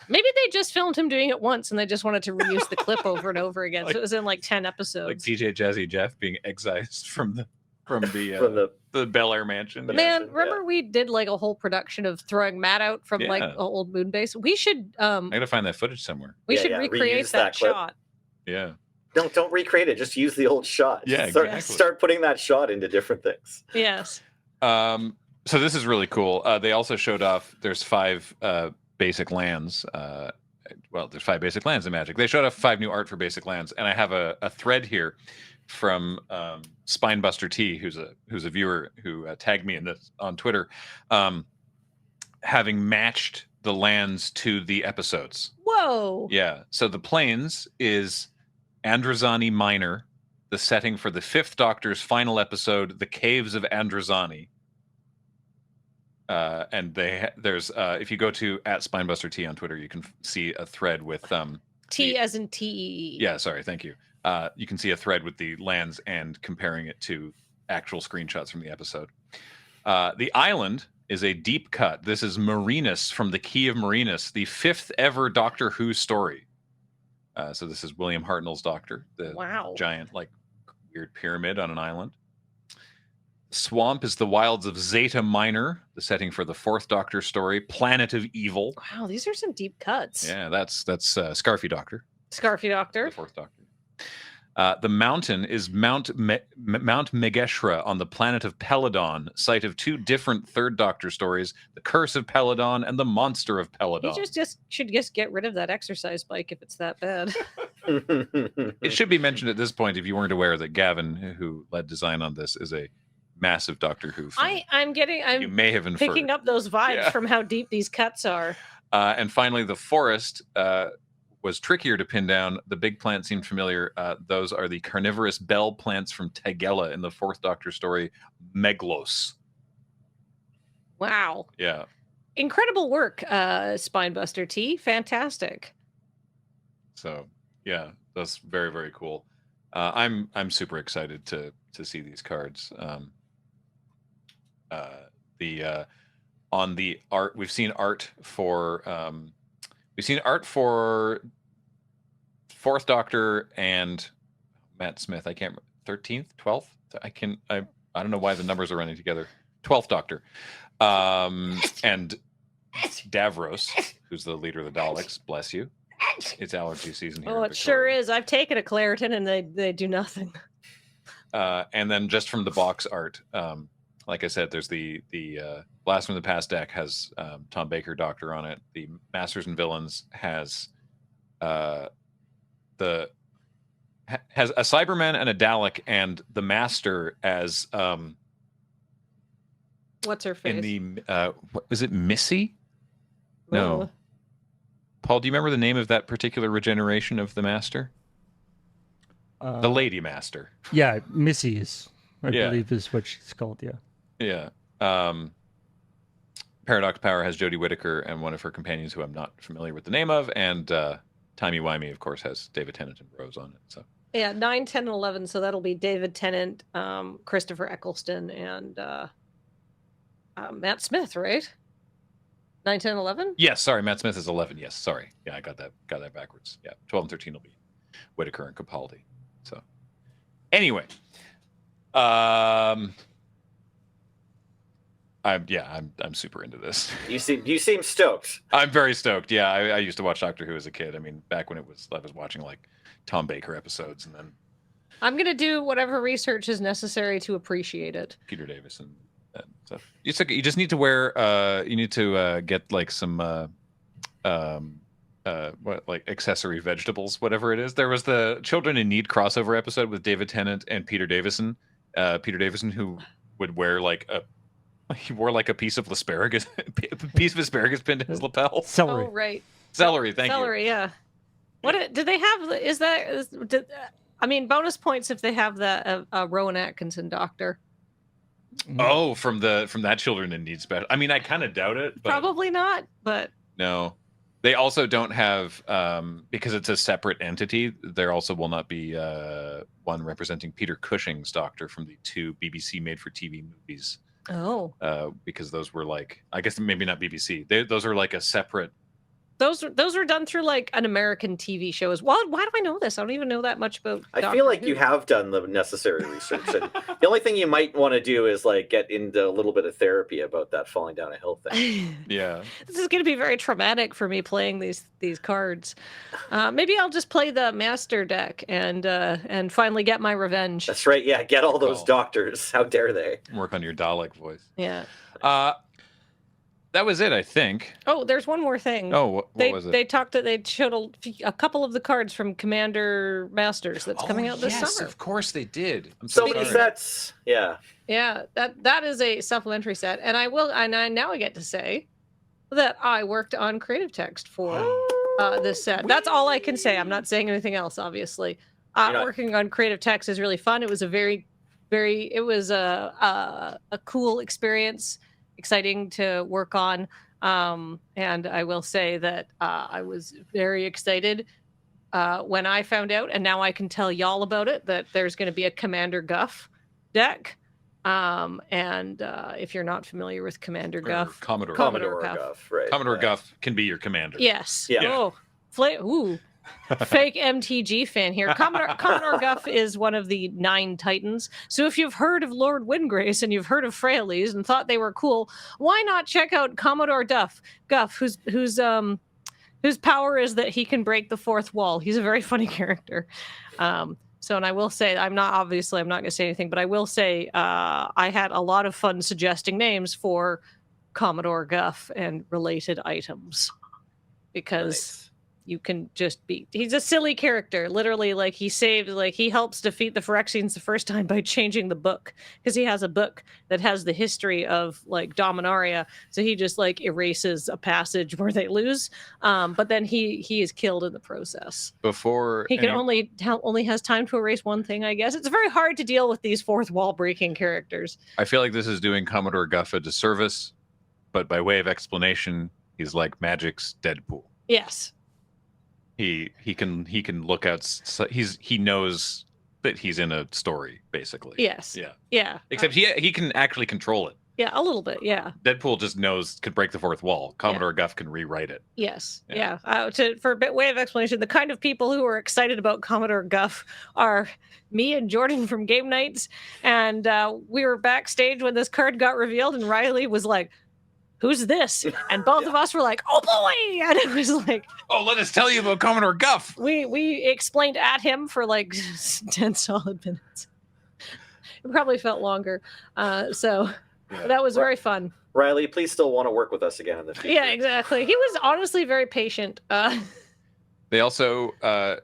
Maybe they just filmed him doing it once and they just wanted to reuse the clip over and over again. So it was in 10 episodes. DJ Jazzy Jeff being excised from the From the Bel Air mansion. Man, remember we did a whole production of throwing Matt out from an old moon base? We should I gotta find that footage somewhere. we should recreate reuse that clip. shot. Yeah. Don't recreate it. Just use the old shot. Yeah, Start exactly. putting that shot into different things. Yes. So this is really cool. They also showed off. There's 5 basic lands. There's 5 basic lands in Magic. They showed off 5 new art for basic lands, and I have a thread here from Spinebuster T, who's a viewer who tagged me in this on Twitter, having matched the lands to the episodes. Whoa. Yeah. So the plains is Androzani Minor, the setting for the 5th Doctor's final episode, The Caves of Androzani. And there's if you go to @SpinebusterT on Twitter, you can see a thread with T as in TEE. Yeah, sorry, thank you. You can see a thread with the Land's End comparing it to actual screenshots from the episode. The island is a deep cut. This is Marinus from the Key of Marinus, the 5th ever Doctor Who story. So this is William Hartnell's Doctor, the giant, like, weird pyramid on an island. Swamp is the wilds of Zeta Minor, the setting for the 4th Doctor story, Planet of Evil. Wow, these are some deep cuts. Yeah, that's Scarfy Doctor. Scarfy Doctor. The 4th Doctor. The mountain is Mount Megeshra on the planet of Peladon, site of 2 different 3rd Doctor stories, The Curse of Peladon and The Monster of Peladon. You just should get rid of that exercise bike if it's that bad. It should be mentioned at this point, if you weren't aware, that Gavin, who led design on this, is a massive Doctor Who fan. I'm you may have inferred. Picking up those vibes from how deep these cuts are. And finally, the forest was trickier to pin down. The big plants seemed familiar. Those are the carnivorous bell plants from Tagella in the 4th Doctor story, Meglos. Wow. Yeah. Incredible work, Spinebuster T. Fantastic. So, yeah, that's very, very cool. I'm super excited to see these cards. On the art, we've seen art for 4th Doctor and Matt Smith. I can't 13th, 12th. I don't know why the numbers are running together. 12th Doctor, and Davros, who's the leader of the Daleks. Bless you. It's allergy season here. Oh, it sure is. I've taken a Claritin and they do nothing. And then just from the box art, like I said, there's the Blast from the Past deck has Tom Baker Doctor on it. The Masters and Villains has has a Cyberman and a Dalek, and the Master as what's her face? In the what was it, Missy? No. Paul, do you remember the name of that particular regeneration of the Master? The Lady Master. Yeah, Missy is, I believe, is what she's called. Yeah. Yeah. Paradox Power has Jodie Whittaker and one of her companions who I'm not familiar with the name of, and Timey-Wimey, of course, has David Tennant and Rose on it. So yeah, 9, 10, and 11. So that'll be David Tennant, Christopher Eccleston, and Matt Smith, right? 9, 10, 11? Yes, sorry, Matt Smith is 11. Yes, sorry. Yeah, I got that backwards. Yeah, 12 and 13 will be Whittaker and Capaldi. So anyway, I'm super into this. You seem stoked. I'm very stoked. Yeah, I used to watch Doctor Who as a kid. I mean, back when I was watching like Tom Baker episodes, and then I'm gonna do whatever research is necessary to appreciate it. Peter Davis and stuff. You just need to wear. You need to get like some like accessory vegetables, whatever it is. There was the Children in Need crossover episode with David Tennant and Peter Davison. Peter Davison, who would wear like a piece of asparagus, pinned to his lapel. Celery. Oh, right. Celery. Thank you. Celery. Yeah. What did they have? I mean, bonus points if they have the Rowan Atkinson Doctor. Oh, from that Children in Need special. I mean, I kind of doubt it. But Probably not, but no. They also don't have, because it's a separate entity, there also will not be one representing Peter Cushing's Doctor from the 2 BBC made-for-TV movies. Oh. Because those were like, I guess maybe not BBC. Those are like a separate... Those were done through like an American TV show as well. Why do I know this? I don't even know that much about I feel like you have done the necessary research. And the only thing you might want to do is like get into a little bit of therapy about that falling down a hill thing. Yeah. This is going to be very traumatic for me playing these cards. Maybe I'll just play the Master deck and finally get my revenge. That's right. Yeah, get all those doctors. How dare they? Work on your Dalek voice. Yeah. That was it, I think. Oh, there's one more thing. Oh, what was it? They showed a couple of the cards from Commander Masters that's coming out this summer. Of course they did. I'm so many sets. Yeah. Yeah, that is a supplementary set, and I get to say that I worked on creative text for this set. That's all I can say. I'm not saying anything else, obviously. Working on creative text is really fun. It was a a cool experience. Exciting to work on, and I will say that I was very excited when I found out, and now I can tell y'all about it, that there's going to be a Commander Guff deck. And if you're not familiar with Commander Guff, Commodore Guff, right? Commodore Guff can be your commander. Yes. Yeah. Oh, ooh. Fake MTG fan here. Commodore Guff is one of the 9 Titans. So if you've heard of Lord Windgrace and you've heard of Freyalise and thought they were cool, why not check out Commodore Guff, whose power is that he can break the fourth wall. He's a very funny character. So, and I will say, I'm not going to say anything, but I will say I had a lot of fun suggesting names for Commodore Guff and related items, because you can just be, he's a silly character. Literally, like, he helps defeat the Phyrexians the first time by changing the book, because he has a book that has the history of, like, Dominaria. So he just, like, erases a passage where they lose. But then he is killed in the process. Before He can only has time to erase one thing, I guess. It's very hard to deal with these fourth wall breaking characters. I feel like this is doing Commodore Guff a disservice, but by way of explanation, he's like Magic's Deadpool. Yes. He can look out. He knows that he's in a story, basically. Yes. Yeah. Yeah. Except he can actually control it. Yeah, a little bit. Yeah. Deadpool just could break the fourth wall. Commodore Guff can rewrite it. Yes. Yeah. For a way of explanation, the kind of people who are excited about Commodore Guff are me and Jordan from Game Nights, and we were backstage when this card got revealed, and Riley was like, "Who's this?" And both of us were like, "Oh boy!" And it was like, "Oh, let us tell you about Commodore Guff." We explained at him for like 10 solid minutes. It probably felt longer. That was very fun. Riley, please still want to work with us again in the future. Yeah, exactly. He was honestly very patient. They also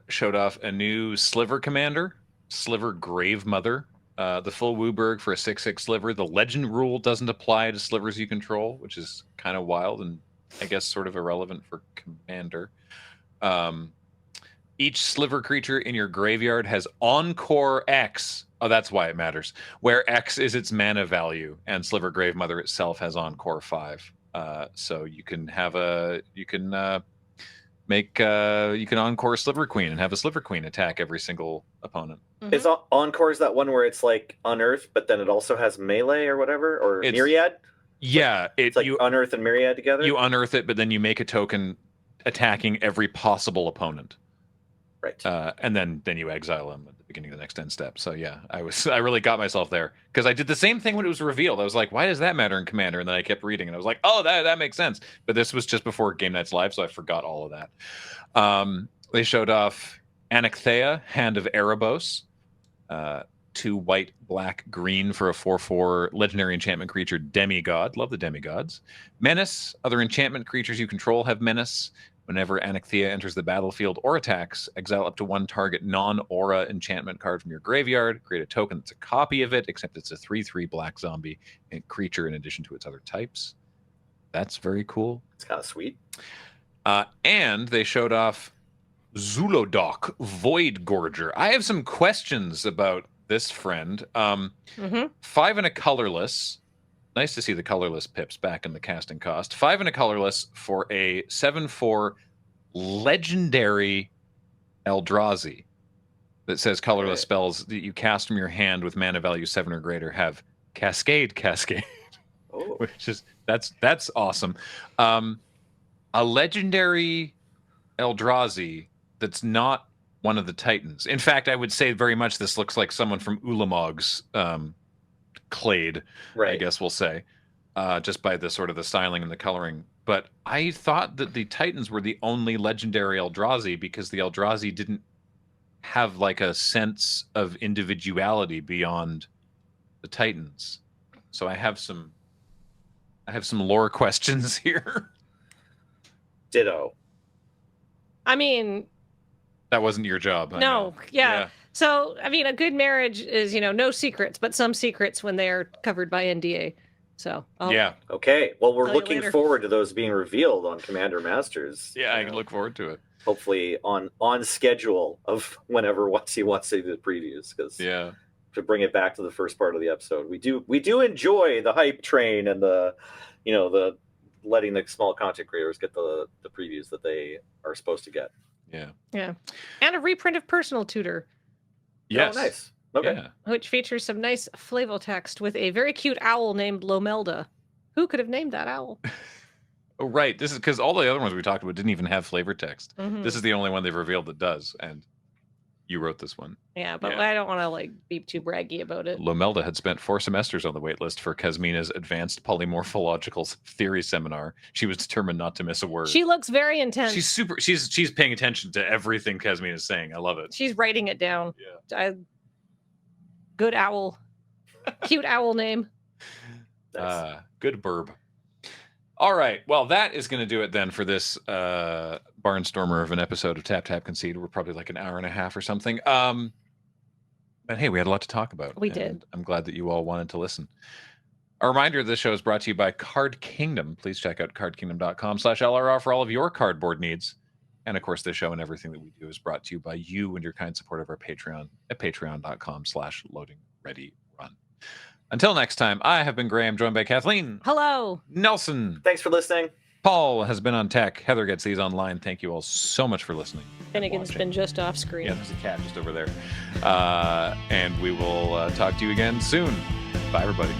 showed off a new Sliver commander, Sliver Grave Mother. The full Wooburg for a 6/6 Sliver. The legend rule doesn't apply to slivers you control, which is kind of wild and I guess sort of irrelevant for commander. Each sliver creature in your graveyard has Encore X. Oh, that's why it matters. Where X is its mana value, and Sliver Grave Mother itself has Encore 5. So you can Encore Sliver Queen and have a Sliver Queen attack every single opponent. Mm-hmm. Is Encore that one where it's like Unearth, but then it also has Melee or whatever, or Myriad? Yeah, it's like Unearth and Myriad together. You unearth it, but then you make a token attacking every possible opponent. Right. And then you exile them at the beginning of the next end step. So yeah, I really got myself there, because I did the same thing when it was revealed. I was like, why does that matter in Commander? And then I kept reading and I was like, oh, that makes sense. But this was just before Game Nights Live, so I forgot all of that. They showed off Anakthea, Hand of Erebos. 2 white, black, green for a 4/4 legendary enchantment creature, Demigod. Love the Demigods. Menace. Other enchantment creatures you control have Menace. Whenever Anakthea enters the battlefield or attacks, exile up to 1 target non-aura enchantment card from your graveyard. Create a token that's a copy of it, except it's a 3/3 black zombie creature in addition to its other types. That's very cool. It's kind of sweet. And they showed off Zulodok, Void Gorger. I have some questions about this friend. 5 and a colorless. Nice to see the colorless pips back in the casting cost. 5 and a colorless for a 7/4 legendary Eldrazi that says colorless spells that you cast from your hand with mana value 7 or greater have Cascade. Oh. Which is that's awesome. A legendary Eldrazi that's not one of the Titans. In fact, I would say very much this looks like someone from Ulamog's Clade, right. I guess we'll say, just by the sort of the styling and the coloring. But I thought that the Titans were the only legendary Eldrazi, because the Eldrazi didn't have like a sense of individuality beyond the Titans. So I have some lore questions here. Ditto. I mean, that wasn't your job. No, yeah. So, I mean, a good marriage is, no secrets, but some secrets when they are covered by NDA. So, Okay. Well, we're looking forward to those being revealed on Commander Masters. Yeah, I can look forward to it. Hopefully on schedule of whenever he wants to do the previews, because to bring it back to the first part of the episode, we do enjoy the hype train and the letting the small content creators get the previews that they are supposed to get. Yeah. And a reprint of Personal Tutor, Yes. Oh, nice. Okay. Yeah. which features some nice flavotext with a very cute owl named Lomelda. Who could have named that owl? Oh, right. This is because all the other ones we talked about didn't even have flavor text. Mhm. This is the only one they've revealed that does, and you wrote this one. Yeah, but Yeah. I don't want to like be too braggy about it. Lomelda had spent 4 semesters on the waitlist for Kasmina's advanced polymorphological theory seminar. She was determined not to miss a word. She looks very intense. She's super. She's paying attention to everything Kasmina's saying. I love it. She's writing it down. Yeah. Good owl. Cute owl name. Nice. Good burb. All right. Well, that is going to do it then for this barnstormer of an episode of Tap Tap Concede. We're probably like an hour and a half or something. But hey, we had a lot to talk about. We and did. I'm glad that you all wanted to listen. A reminder, this show is brought to you by Card Kingdom. Please check out cardkingdom.com/LRR for all of your cardboard needs. And of course, this show and everything that we do is brought to you by you and your kind support of our Patreon at patreon.com/loadingreadyrun. Until next time, I have been Graham, joined by Kathleen, Hello. Nelson, Thanks for listening. Paul has been on tech, Heather gets these online. Thank you all so much for listening. and Finnegan's watching. been just off screen. Yeah, there's a cat just over there. And we will talk to you again soon. Bye, everybody.